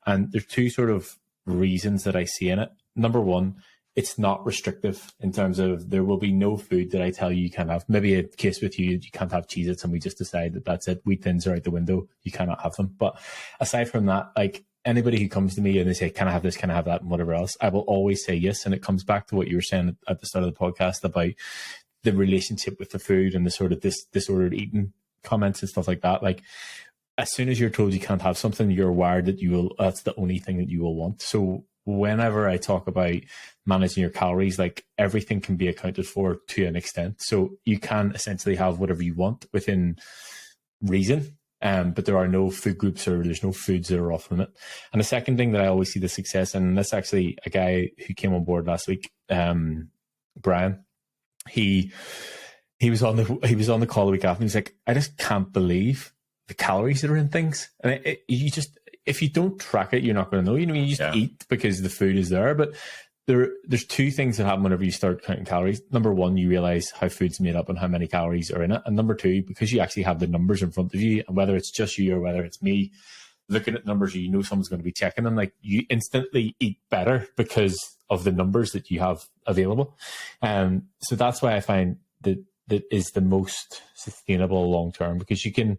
C: And there's two sort of reasons that I see in it. Number one, it's not restrictive in terms of there will be no food that I tell you can't have. Maybe a case with you can't have Cheez-Its and we just decide that that's it. Wheat thins are out the window. You cannot have them. But aside from that, like anybody who comes to me and they say, can I have this? Can I have that? And whatever else, I will always say yes. And it comes back to what you were saying at the start of the podcast about the relationship with the food and the sort of disordered eating comments and stuff like that. Like as soon as you're told you can't have something, you're wired that that's the only thing that you will want. So whenever I talk about managing your calories, like everything can be accounted for to an extent. So you can essentially have whatever you want within reason. But there are no food groups or there's no foods that are off limit. And the second thing that I always see the success in, and that's actually a guy who came on board last week, Brian, he was on the call the week after, and he's like, I just can't believe the calories that are in things. And if you don't track it, you're not going to know. You just eat because the food is there. But there's two things that happen whenever you start counting calories. Number one, you realize how food's made up and how many calories are in it. And number two, because you actually have the numbers in front of you, and whether it's just you or whether it's me looking at numbers, you know someone's going to be checking them. Like you instantly eat better because of the numbers that you have available. So that's why I find that is the most sustainable long term, because you can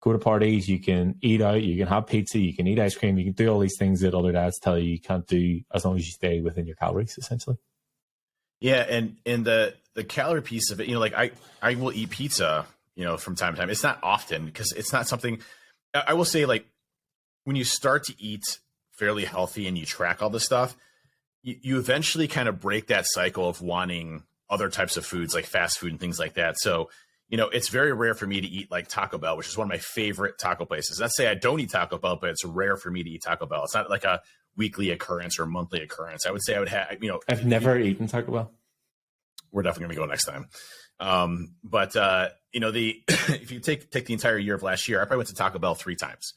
C: go to parties, you can eat out, you can have pizza, you can eat ice cream, you can do all these things that other dads tell you can't do as long as you stay within your calories, essentially.
B: Yeah, and the calorie piece of it, like I will eat pizza, from time to time. It's not often because it's not something I will say, like when you start to eat fairly healthy and you track all this stuff, you eventually kind of break that cycle of wanting other types of foods like fast food and things like that. So it's very rare for me to eat like Taco Bell, which is one of my favorite taco places. Let's say I don't eat Taco Bell, but it's rare for me to eat Taco Bell. It's not like a weekly occurrence or monthly occurrence. I would say I would have,
C: I've never eaten Taco Bell.
B: We're definitely going to go next time. But if you take the entire year of last year, I probably went to Taco Bell 3 times.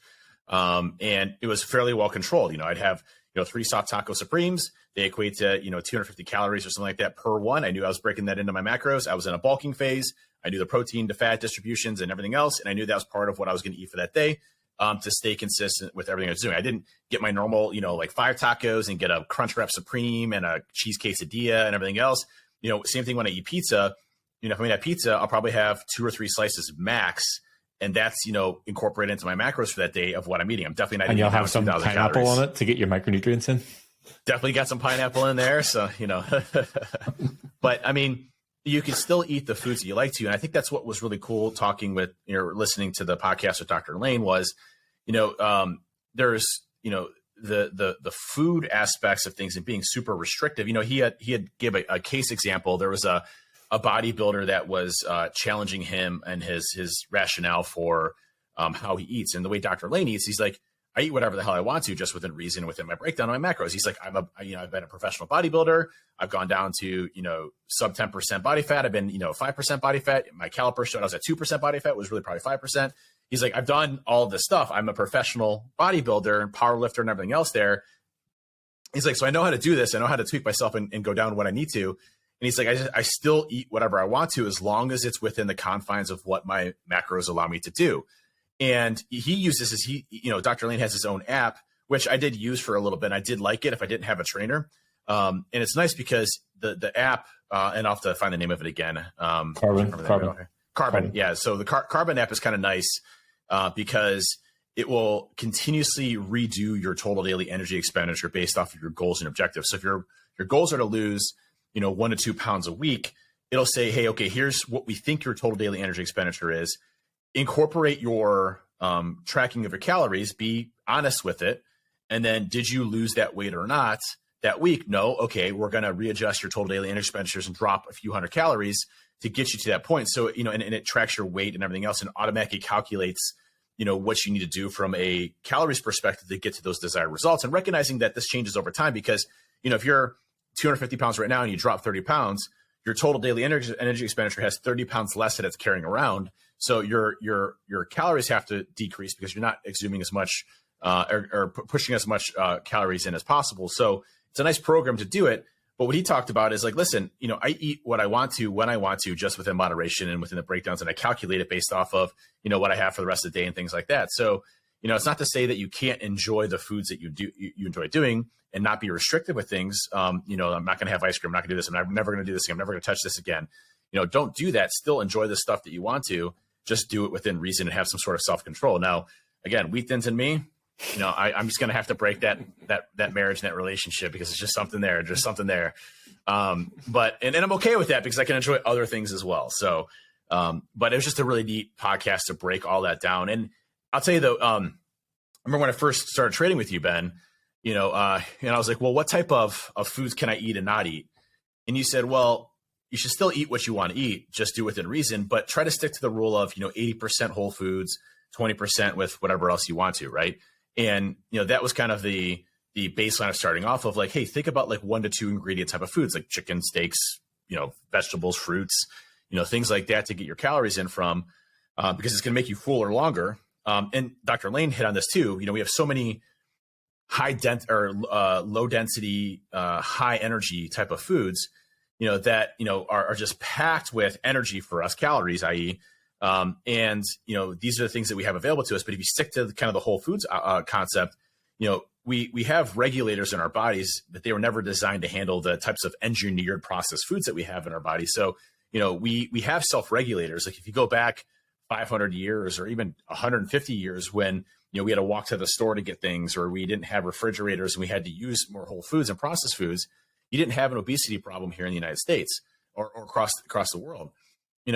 B: And it was fairly well controlled. I'd have, 3 soft taco supremes. They equate to, 250 calories or something like that per one. I knew I was breaking that into my macros. I was in a bulking phase. I knew the protein to fat distributions and everything else. And I knew that was part of what I was going to eat for that day, to stay consistent with everything I was doing. I didn't get my normal, like 5 tacos and get a Crunchwrap Supreme and a cheese quesadilla and everything else. Same thing when I eat pizza. If I'm going to have pizza, I'll probably have 2 or 3 slices max. And that's, incorporated into my macros for that day of what I'm eating. I'm definitely not eating.
C: And you'll have some pineapple on it to get your micronutrients in.
B: Definitely got some pineapple in there. So, but I mean, you can still eat the foods that you like to. And I think that's what was really cool talking with, listening to the podcast with Dr. Lane was, there's, the food aspects of things and being super restrictive. He had gave a case example. There was a bodybuilder that was challenging him and his rationale for how he eats. And the way Dr. Lane eats, he's like, I eat whatever the hell I want to, just within reason, within my breakdown of my macros. He's like, I've been a professional bodybuilder. I've gone down to, sub 10% body fat. I've been, 5% body fat. My caliper showed I was at 2% body fat, was really probably 5%. He's like, I've done all this stuff. I'm a professional bodybuilder and power lifter and everything else there. He's like, so I know how to do this. I know how to tweak myself and go down when I need to. And he's like, I still eat whatever I want to, as long as it's within the confines of what my macros allow me to do. And he uses Dr. Lane has his own app, which I did use for a little bit. I did like it if I didn't have a trainer. And it's nice because the app, and I'll have to find the name of it again. Carbon. Yeah. So the Carbon app is kind of nice because it will continuously redo your total daily energy expenditure based off of your goals and objectives. So if your goals are to lose, 1 to 2 pounds a week, it'll say, hey, okay, here's what we think your total daily energy expenditure is. Incorporate your tracking of your calories, be honest with it. And then did you lose that weight or not that week? No. Okay. We're going to readjust your total daily energy expenditures and drop a few hundred calories to get you to that point. So, and it tracks your weight and everything else and automatically calculates, what you need to do from a calories perspective to get to those desired results, and recognizing that this changes over time because, if you're 250 pounds right now and you drop 30 pounds, your total daily energy expenditure has 30 pounds less that it's carrying around. So your calories have to decrease because you're not exhuming as much or pushing as much calories in as possible. So it's a nice program to do it. But what he talked about is like, listen, I eat what I want to, when I want to, just within moderation and within the breakdowns. And I calculate it based off of, what I have for the rest of the day and things like that. So, it's not to say that you can't enjoy the foods that you enjoy doing and not be restricted with things. I'm not going to have ice cream. I'm not going to do this. I'm never going to do this again. I'm never going to touch this again. Don't do that. Still enjoy the stuff that you want to. Just do it within reason and have some sort of self-control. Now, again, wheat thins and me, I'm just going to have to break that marriage and that relationship because it's just something there, But I'm okay with that because I can enjoy other things as well. So, but it was just a really neat podcast to break all that down. And I'll tell you though, I remember when I first started trading with you, Ben, and I was like, well, what type of foods can I eat and not eat? And you said, well, you should still eat what you want to eat, just do within reason, but try to stick to the rule of, 80% whole foods, 20% with whatever else you want to. Right. And, that was kind of the baseline of starting off of like, hey, think about like 1 to 2 ingredient type of foods, like chicken, steaks, vegetables, fruits, things like that to get your calories in from, because it's going to make you fuller longer. And Dr. Lane hit on this too. We have so many low density, high energy type of foods, that, are just packed with energy for us, calories, i.e. And, these are the things that we have available to us. But if you stick to kind of the whole foods concept, we have regulators in our bodies, but they were never designed to handle the types of engineered processed foods that we have in our body. So, we have self-regulators. Like if you go back 500 years or even 150 years when, we had to walk to the store to get things, or we didn't have refrigerators and we had to use more whole foods and processed foods, you didn't have an obesity problem here in the United States or across the world.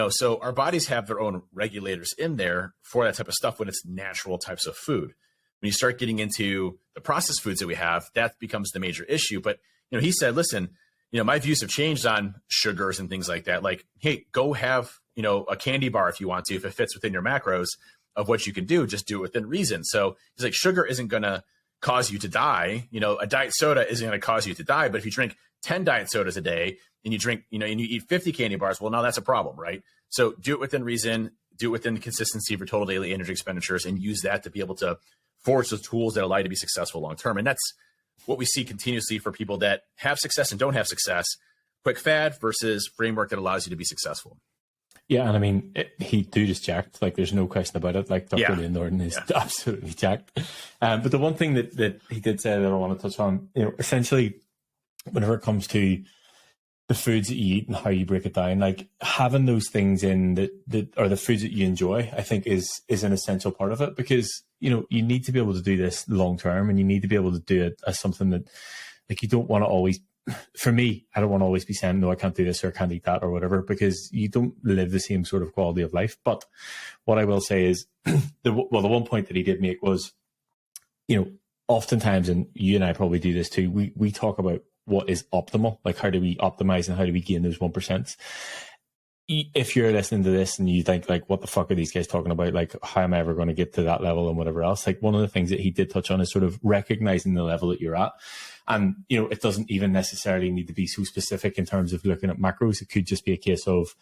B: So our bodies have their own regulators in there for that type of stuff when it's natural types of food. When you start getting into the processed foods that we have, that becomes the major issue. But, he said, listen, my views have changed on sugars and things like that. Like, hey, go have, a candy bar if you want to, if it fits within your macros of what you can do, just do it within reason. So he's like, sugar isn't going to cause you to die. A diet soda isn't going to cause you to die. But if you drink 10 diet sodas a day and you drink, and you eat 50 candy bars, well, now that's a problem, right? So do it within reason, do it within the consistency of your total daily energy expenditures, and use that to be able to forge the tools that allow you to be successful long-term. And that's what we see continuously for people that have success and don't have success. Quick fad versus framework that allows you to be successful.
C: Yeah, and I mean, he just jacked. Like, there's no question about it. Like, Dr. Lane Norton is absolutely jacked. But the one thing that he did say that I want to touch on, essentially, whenever it comes to the foods that you eat and how you break it down, like having those things in that are the foods that you enjoy, I think is an essential part of it, because, you need to be able to do this long term, and you need to be able to do it as something that, like, you don't want to always. For me, I don't want to always be saying, no, I can't do this or I can't eat that or whatever, because you don't live the same sort of quality of life. But what I will say is, the one point that he did make was, oftentimes, and you and I probably do this too, we talk about what is optimal, like how do we optimize and how do we gain those 1%. If you're listening to this and you think like, what the fuck are these guys talking about? Like, how am I ever going to get to that level and whatever else? Like, one of the things that he did touch on is sort of recognizing the level that you're at. And, you know, it doesn't even necessarily need to be so specific in terms of looking at macros. It could just be a case of,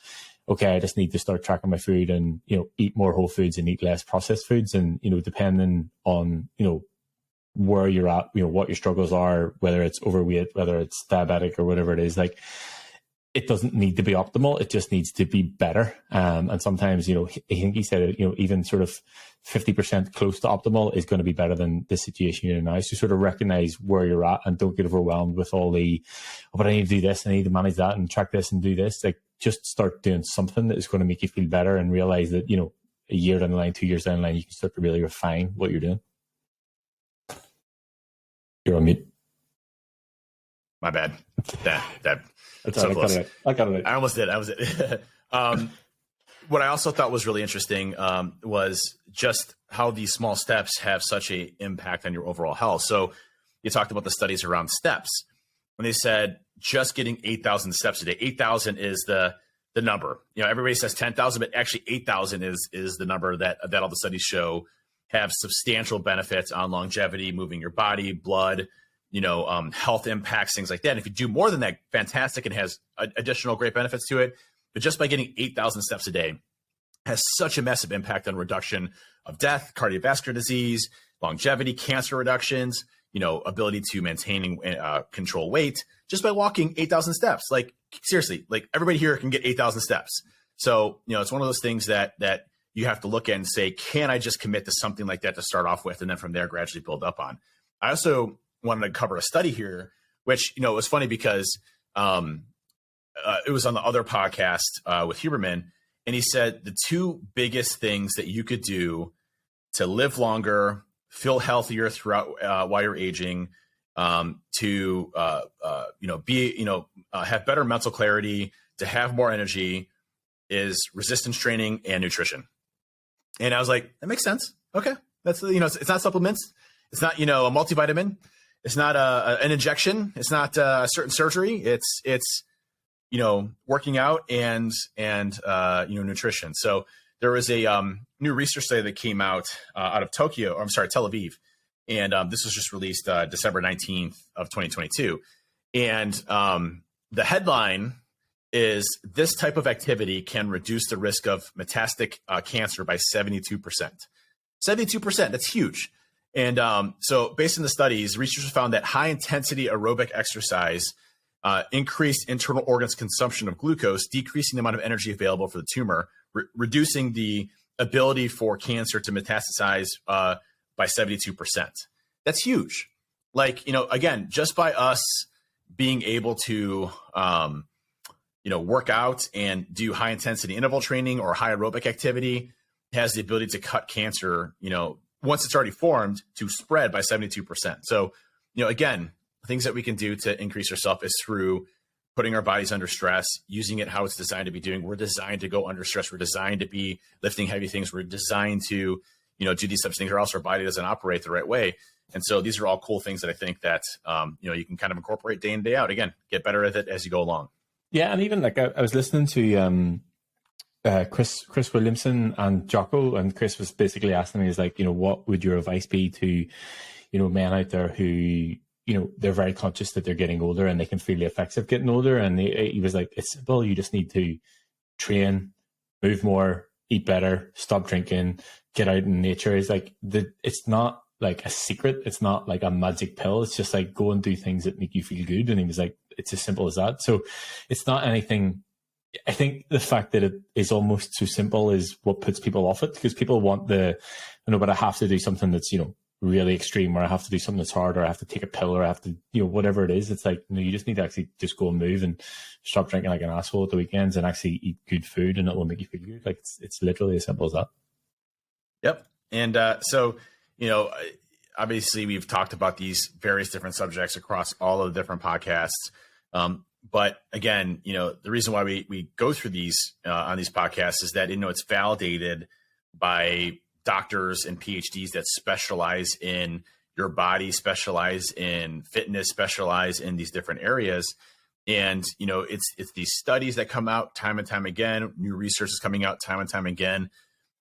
C: okay, I just need to start tracking my food and, you know, eat more whole foods and eat less processed foods. And, you know, depending on, you know, where you're at, you know, what your struggles are, whether it's overweight, whether it's diabetic or whatever it is, like, it doesn't need to be optimal. It just needs to be better. And sometimes, you know, I think he said, you know, even sort of 50% close to optimal is going to be better than the situation you're in now. So sort of recognize where you're at and don't get overwhelmed with all the, oh, but I need to do this, I need to manage that and track this and do this. Like, just start doing something that is going to make you feel better and realize that, you know, a year down the line, 2 years down the line, you can start to really refine what you're doing. You're on mute.
B: My bad. That
C: so close. I got it.
B: I almost did. What I also thought was really interesting was just how these small steps have such an impact on your overall health. So you talked about the studies around steps. When they said just getting 8,000 steps a day, 8,000 is the number. You know, everybody says 10,000, but actually 8,000 is the number that all the studies show have substantial benefits on longevity, moving your body, blood, you know, health impacts, things like that. And if you do more than that, fantastic. It has additional great benefits to it. But just by getting 8,000 steps a day has such a massive impact on reduction of death, cardiovascular disease, longevity, cancer reductions, you know, ability to maintain control weight just by walking 8,000 steps. Like, seriously, like, everybody here can get 8,000 steps. So, you know, it's one of those things that you have to look at and say, can I just commit to something like that to start off with, and then from there gradually build up on? I also wanted to cover a study here, which, you know, it was funny because it was on the other podcast with Huberman, and he said the two biggest things that you could do to live longer, feel healthier throughout while you're aging, to you know, be, you know, have better mental clarity, to have more energy, is resistance training and nutrition. And I was like, that makes sense. Okay, that's, you know, it's not supplements, it's not, you know, a multivitamin, it's not an injection, it's not a certain surgery. It's you know, working out and you know, nutrition. So there was a new research study that came out of Tel Aviv, and this was just released December 19th of 2022. And the headline is, this type of activity can reduce the risk of metastatic cancer by 72%. 72%, that's huge. And so based on the studies, researchers found that high intensity aerobic exercise increased internal organs consumption of glucose, decreasing the amount of energy available for the tumor, reducing the ability for cancer to metastasize by 72%. That's huge. Like, you know, again, just by us being able to, you know, work out and do high intensity interval training or high aerobic activity has the ability to cut cancer, you know, once it's already formed, to spread by 72%. So, you know, again, things that we can do to increase ourselves is through putting our bodies under stress, using it how it's designed to be doing. We're designed to go under stress. We're designed to be lifting heavy things. We're designed to, you know, do these types of things, or else our body doesn't operate the right way. And so these are all cool things that I think that, you know, you can kind of incorporate day in, day out. Again, get better at it as you go along. Yeah. And even like I was listening to Chris Williamson and Jocko, and Chris was basically asking me, is like, you know, what would your advice be to, you know, men out there who, you know, they're very conscious that they're getting older and they can feel the effects of getting older. And he was like, it's simple. You just need to train, move more, eat better, stop drinking, get out in nature. It's like, it's not like a secret. It's not like a magic pill. It's just like, go and do things that make you feel good. And he was like, it's as simple as that. So it's not anything. I think the fact that it is almost so simple is what puts people off it, because people want you know, but I have to do something that's, you know, really extreme, or I have to do something that's hard, or I have to take a pill, or I have to, you know, whatever it is. It's like, no, you just need to actually just go and move and stop drinking like an asshole at the weekends and actually eat good food, and it will make you feel good. Like, it's literally as simple as that. Yep. And so, you know, obviously we've talked about these various different subjects across all of the different podcasts. But again, you know, the reason why we go through these on these podcasts is that, you know, it's validated by doctors and PhDs that specialize in your body, specialize in fitness, specialize in these different areas. And, you know, it's these studies that come out time and time again, new research is coming out time and time again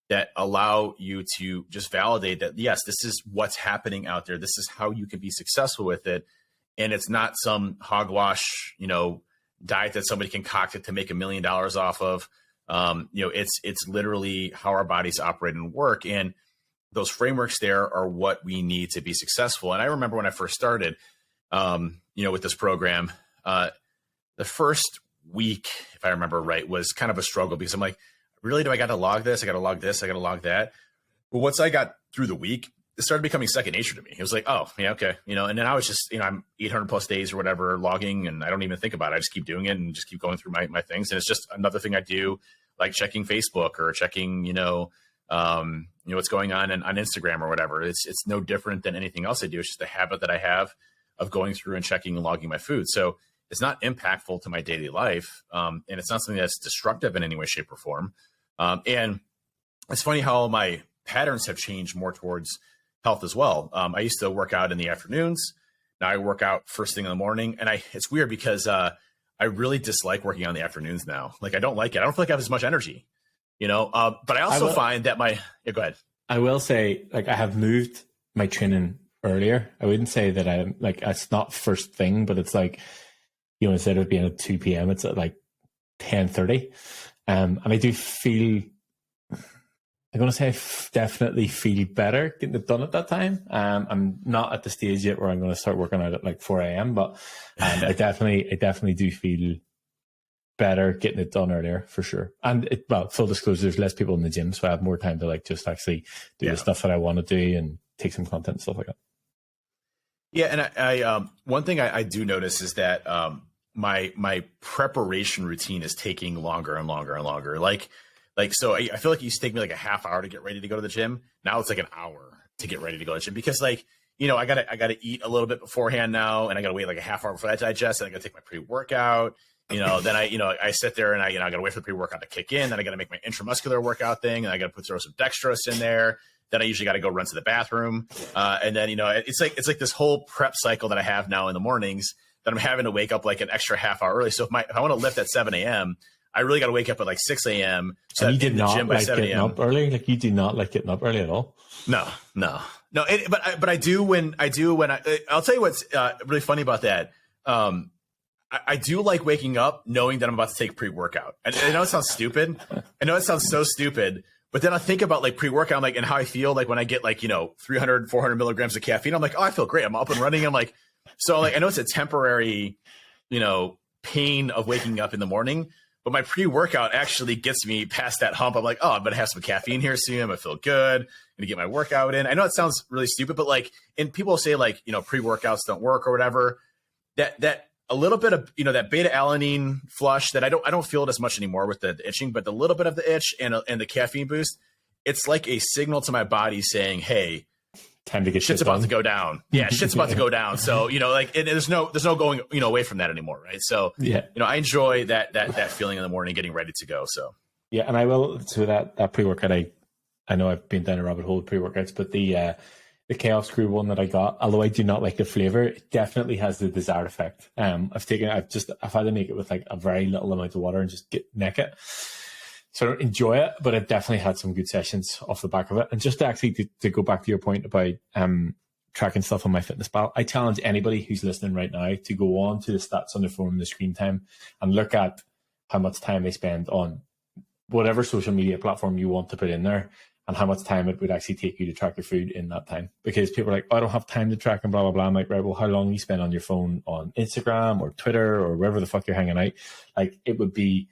B: that allow you to just validate that, yes, this is what's happening out there. This is how you can be successful with it. And it's not some hogwash, you know, diet that somebody concocted to make $1 million off of. You know, it's literally how our bodies operate and work. And those frameworks there are what we need to be successful. And I remember when I first started, you know, with this program, the first week, if I remember right, was kind of a struggle because I'm like, really, do I got to log this? I got to log this. I got to log that. But once I got through the week, it started becoming second nature to me. It was like, oh, yeah, okay. You know, and then I was just, you know, I'm 800 plus days or whatever logging, and I don't even think about it. I just keep doing it and just keep going through my things. And it's just another thing I do, like checking Facebook or checking, you know, what's going on Instagram or whatever. It's no different than anything else I do. It's just a habit that I have of going through and checking and logging my food. So it's not impactful to my daily life. And it's not something that's destructive in any way, shape, or form. And it's funny how my patterns have changed more towards health as well. I used to work out in the afternoons. Now I work out first thing in the morning. And it's weird because I really dislike working out in the afternoons now. Like, I don't like it. I don't feel like I have as much energy, you know? But I also find that yeah, go ahead.
C: I will say, like, I have moved my training earlier. I wouldn't say that I'm like, it's not first thing, but it's like, you know, instead of being at 2 p.m., it's at like 10:30. And I do feel, I'm going to say definitely feel better getting it done at that time. I'm not at the stage yet where I'm going to start working out at like 4 a.m., but I definitely do feel better getting it done earlier for sure. And full disclosure, there's less people in the gym, so I have more time to like just actually do the stuff that I want to do and take some content and stuff like that.
B: Yeah, and I one thing I do notice is that my preparation routine is taking longer and longer and longer. Like so I feel like it used to take me like a half hour to get ready to go to the gym. Now it's like an hour to get ready to go to the gym because, like, you know, I gotta eat a little bit beforehand now, and I gotta wait like a half hour before that digests, and I gotta take my pre-workout. You know, then I sit there and I gotta wait for the pre-workout to kick in. Then I gotta make my intramuscular workout thing, and I gotta throw some dextrose in there. Then I usually got to go run to the bathroom. And then, you know, it's like this whole prep cycle that I have now in the mornings that I'm having to wake up like an extra half hour early. So if I want to lift at 7 a.m., I really got to wake up at like 6 a.m. So
C: you did
B: in the
C: not
B: gym by
C: like
B: 7
C: getting
B: a.m.
C: up early? Like, you do not like getting up early at all?
B: No. But I do when I'll tell you what's really funny about that. I do like waking up knowing that I'm about to take pre-workout. And I know it sounds stupid. I know it sounds so stupid. But then I think about like pre-workout, I'm like, and how I feel like when I get like, you know, 300, 400 milligrams of caffeine, I'm like, oh, I feel great. I'm up and running. I'm like, so like, I know it's a temporary, you know, pain of waking up in the morning, but my pre-workout actually gets me past that hump. I'm like, oh, I'm going to have some caffeine here soon. I'm going to feel good. I'm going to get my workout in. I know it sounds really stupid, but like, and people say like, you know, pre-workouts don't work or whatever. That a little bit of, you know, that beta alanine flush that I don't feel it as much anymore with the itching, but the little bit of the itch and the caffeine boost, it's like a signal to my body saying, hey,
C: time to get
B: shit's about to go down. Yeah, shit's about to go down. So, you know, like there's no going, you know, away from that anymore, right? So, yeah, you know, I enjoy that feeling in the morning, getting ready to go. So,
C: yeah, and I will. So that pre-workout, I know I've been down a rabbit hole with pre-workouts, but the Chaos Crew one that I got, although I do not like the flavor, it definitely has the desired effect. I've had to make it with like a very little amount of water and just neck it. So I don't enjoy it, but it definitely had some good sessions off the back of it. And just to go back to your point about tracking stuff on MyFitnessPal, I challenge anybody who's listening right now to go on to the stats on their phone, the screen time, and look at how much time they spend on whatever social media platform you want to put in there, and how much time it would actually take you to track your food in that time. Because people are like, oh, I don't have time to track and blah, blah, blah. I'm like, right, well, how long you spend on your phone on Instagram or Twitter or wherever the fuck you're hanging out? Like, it would be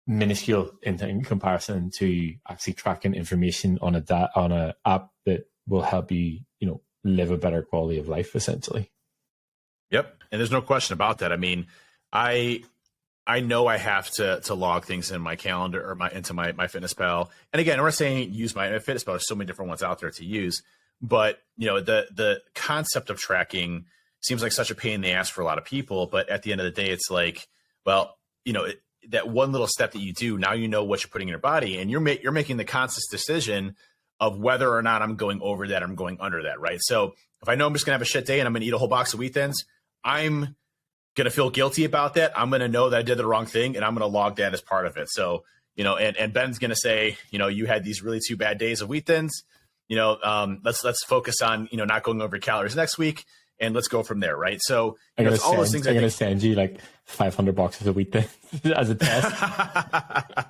C: minuscule in comparison to actually tracking information on a app that will help you, you know, live a better quality of life, essentially.
B: Yep. And there's no question about that. I mean, I know I have to log things in my calendar or into my MyFitnessPal. And again, we're saying use my MyFitnessPal. There's so many different ones out there to use. But, you know, the concept of tracking seems like such a pain in the ass for a lot of people. But at the end of the day, it's like, well, you know, that one little step that you do, now you know what you're putting in your body, and you're making the conscious decision of whether or not I'm going over that or I'm going under that, right? So if I know I'm just going to have a shit day and I'm going to eat a whole box of Wheat Thins, I'm going to feel guilty about that. I'm going to know that I did the wrong thing, and I'm going to log that as part of it. So, and Ben's going to say, you had these really 2 bad days of Wheat Thins. Let's focus on, not going over calories next week, and let's go from there, right? So
C: I'm going to send you like 500 boxes of Wheat Thins as a test.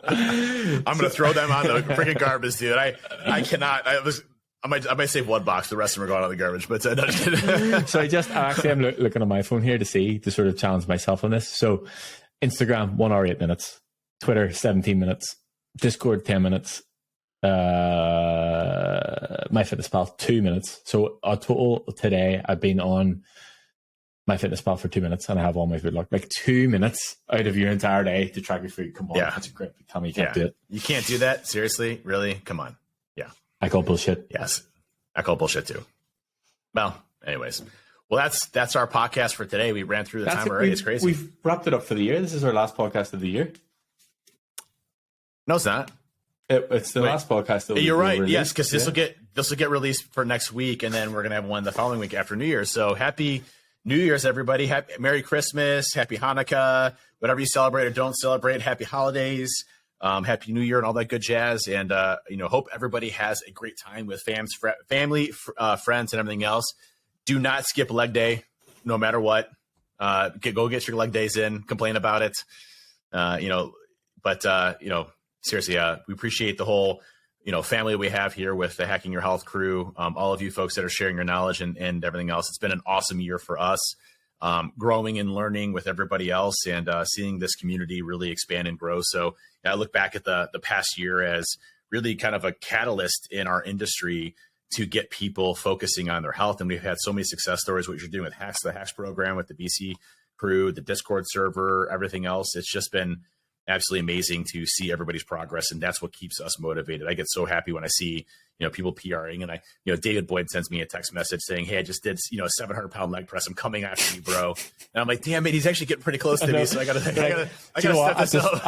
B: I'm going to throw them on the freaking garbage, dude. I cannot. I might save 1 box. The rest of them are going out of the garbage. But no, just kidding.
C: So I'm looking on my phone here to sort of challenge myself on this. So Instagram 1 hour 8 minutes, Twitter 17 minutes, Discord 10 minutes, MyFitnessPal 2 minutes. So a total today I've been on MyFitnessPal for 2 minutes, and I have all my food logged. Like 2 minutes out of your entire day to track your food. Come on, that's a grip. Tell me you can't do it.
B: You can't do that? Seriously? Really? Come on. Yeah.
C: I call bullshit.
B: Yes. I call bullshit too. Well, anyways. Well, that's our podcast for today. We ran through the time already. It's crazy.
C: We've wrapped it up for the year. This is our last podcast of the year.
B: No, it's not.
C: It's the last podcast.
B: You're right. Released. Yes, because this will get released for next week, and then we're gonna have one the following week after New Year's. So happy New Year's, everybody! Merry Christmas, Happy Hanukkah, whatever you celebrate or don't celebrate. Happy holidays, Happy New Year, and all that good jazz. And hope everybody has a great time with family, friends, and everything else. Do not skip leg day, no matter what. Go get your leg days in. Complain about it, seriously, we appreciate the whole, family we have here with the Hacking Your Health crew. All of you folks that are sharing your knowledge and everything else. It's been an awesome year for us, growing and learning with everybody else, and seeing this community really expand and grow. So I look back at the past year as really kind of a catalyst in our industry to get people focusing on their health. And we've had so many success stories, what you're doing with the Hacks program, with the BC crew, the Discord server, everything else. It's just been absolutely amazing to see everybody's progress, and that's what keeps us motivated. I get so happy when I see people PRing, and David Boyd sends me a text message saying, "Hey, I just did a 700-pound leg press. I'm coming after you, bro." And I'm like, "Damn it, he's actually getting pretty close to me." So I gotta step this up.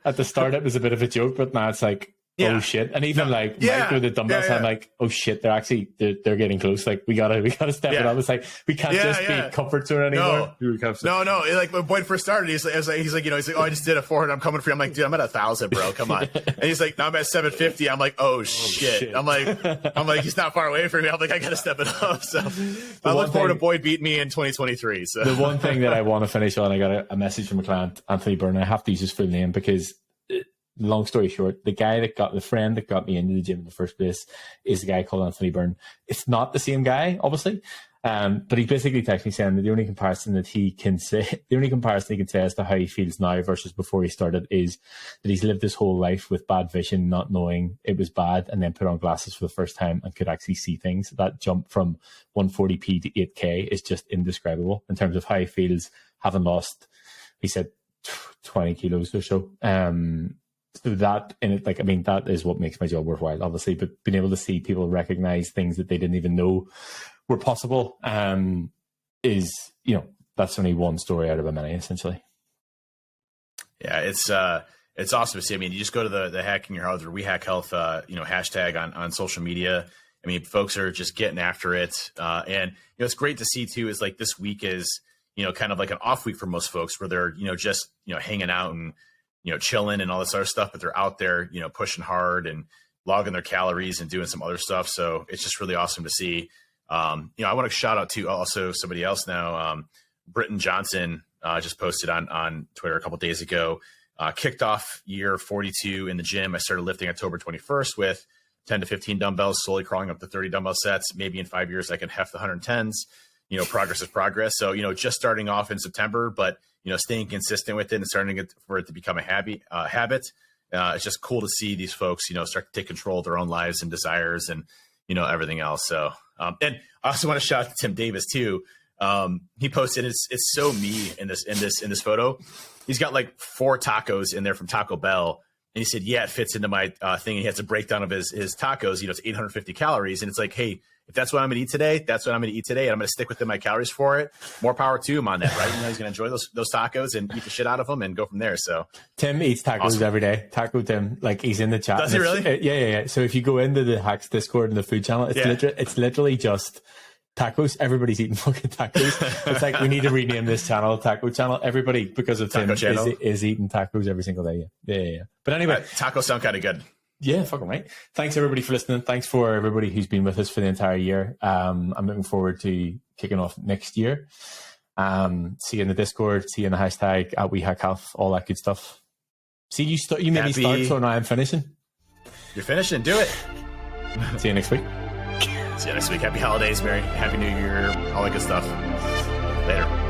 C: At the start, it was a bit of a joke, but now it's like, oh shit! And even Mike with the dumbbells, I'm like, oh shit, they're getting close. Like we gotta step it up. It's like we can't just be comfort zone anymore.
B: No. Like when Boyd first started, he's like, oh, I just did a 400. I'm coming for you. I'm like, dude, I'm at 1,000, bro. Come on. And he's like, no, I'm at 750. I'm like, oh shit. I'm like, he's not far away from me. I'm like, I gotta step it up. So I look forward to Boyd beating me in 2023. So
C: the one thing that I want to finish on, I got a message from a client, Anthony Byrne. I have to use his full name because, long story short, the friend that got me into the gym in the first place is a guy called Anthony Byrne. It's not the same guy, obviously, but he basically texted me saying that the only comparison he can say as to how he feels now versus before he started is that he's lived his whole life with bad vision, not knowing it was bad, and then put on glasses for the first time and could actually see things. That jump from 140p to 8K is just indescribable in terms of how he feels, having lost, he said, 20 kilos or so. So that that is what makes my job worthwhile, obviously. But being able to see people recognize things that they didn't even know were possible is, that's only one story out of a many, essentially.
B: Yeah, it's awesome to see. I mean, you just go to the Hacking Your Health or We Hack Health, hashtag on social media. I mean, folks are just getting after it, and it's great to see too. Is like this week is kind of like an off week for most folks, where they're just hanging out and chilling and all this other stuff, but they're out there, pushing hard and logging their calories and doing some other stuff. So it's just really awesome to see. I want to shout out to also somebody else now. Britton Johnson just posted on Twitter a couple of days ago, kicked off year 42 in the gym. I started lifting October 21st with 10 to 15 dumbbells, slowly crawling up to 30 dumbbell sets. Maybe in 5 years, I can heft the 110s. Progress is progress. So, just starting off in September, but staying consistent with it and starting for it to become a habit. It's just cool to see these folks, start to take control of their own lives and desires and, everything else. So, and I also want to shout out to Tim Davis too. He posted, it's so me in this photo. He's got like 4 tacos in there from Taco Bell. And he said, yeah, it fits into my thing. And he has a breakdown of his tacos, it's 850 calories. And it's like, hey, if that's what I'm going to eat today, that's what I'm going to eat today. And I'm going to stick within my calories for it. More power to him on that, right? He's going to enjoy those tacos and eat the shit out of them and go from there. So
C: Tim eats tacos every day. Taco Tim, like he's in the chat.
B: Does he really?
C: Yeah. So if you go into the Hacks Discord and the food channel, it's literally just tacos. Everybody's eating fucking tacos. It's like we need to rename this channel Taco Channel. Everybody, because of Tim, is eating tacos every single day. Yeah. But anyway,
B: tacos sound kind of good.
C: Yeah, fucking right. Thanks everybody for listening. Thanks for everybody who's been with us for the entire year. I'm looking forward to kicking off next year. See you in the Discord. See you in the hashtag @WeHackHealth. All that good stuff. See you made me start, so now I'm finishing.
B: You're finishing. Do it.
C: See you next week.
B: See you next week. Happy holidays, Happy New Year, all that good stuff. Later.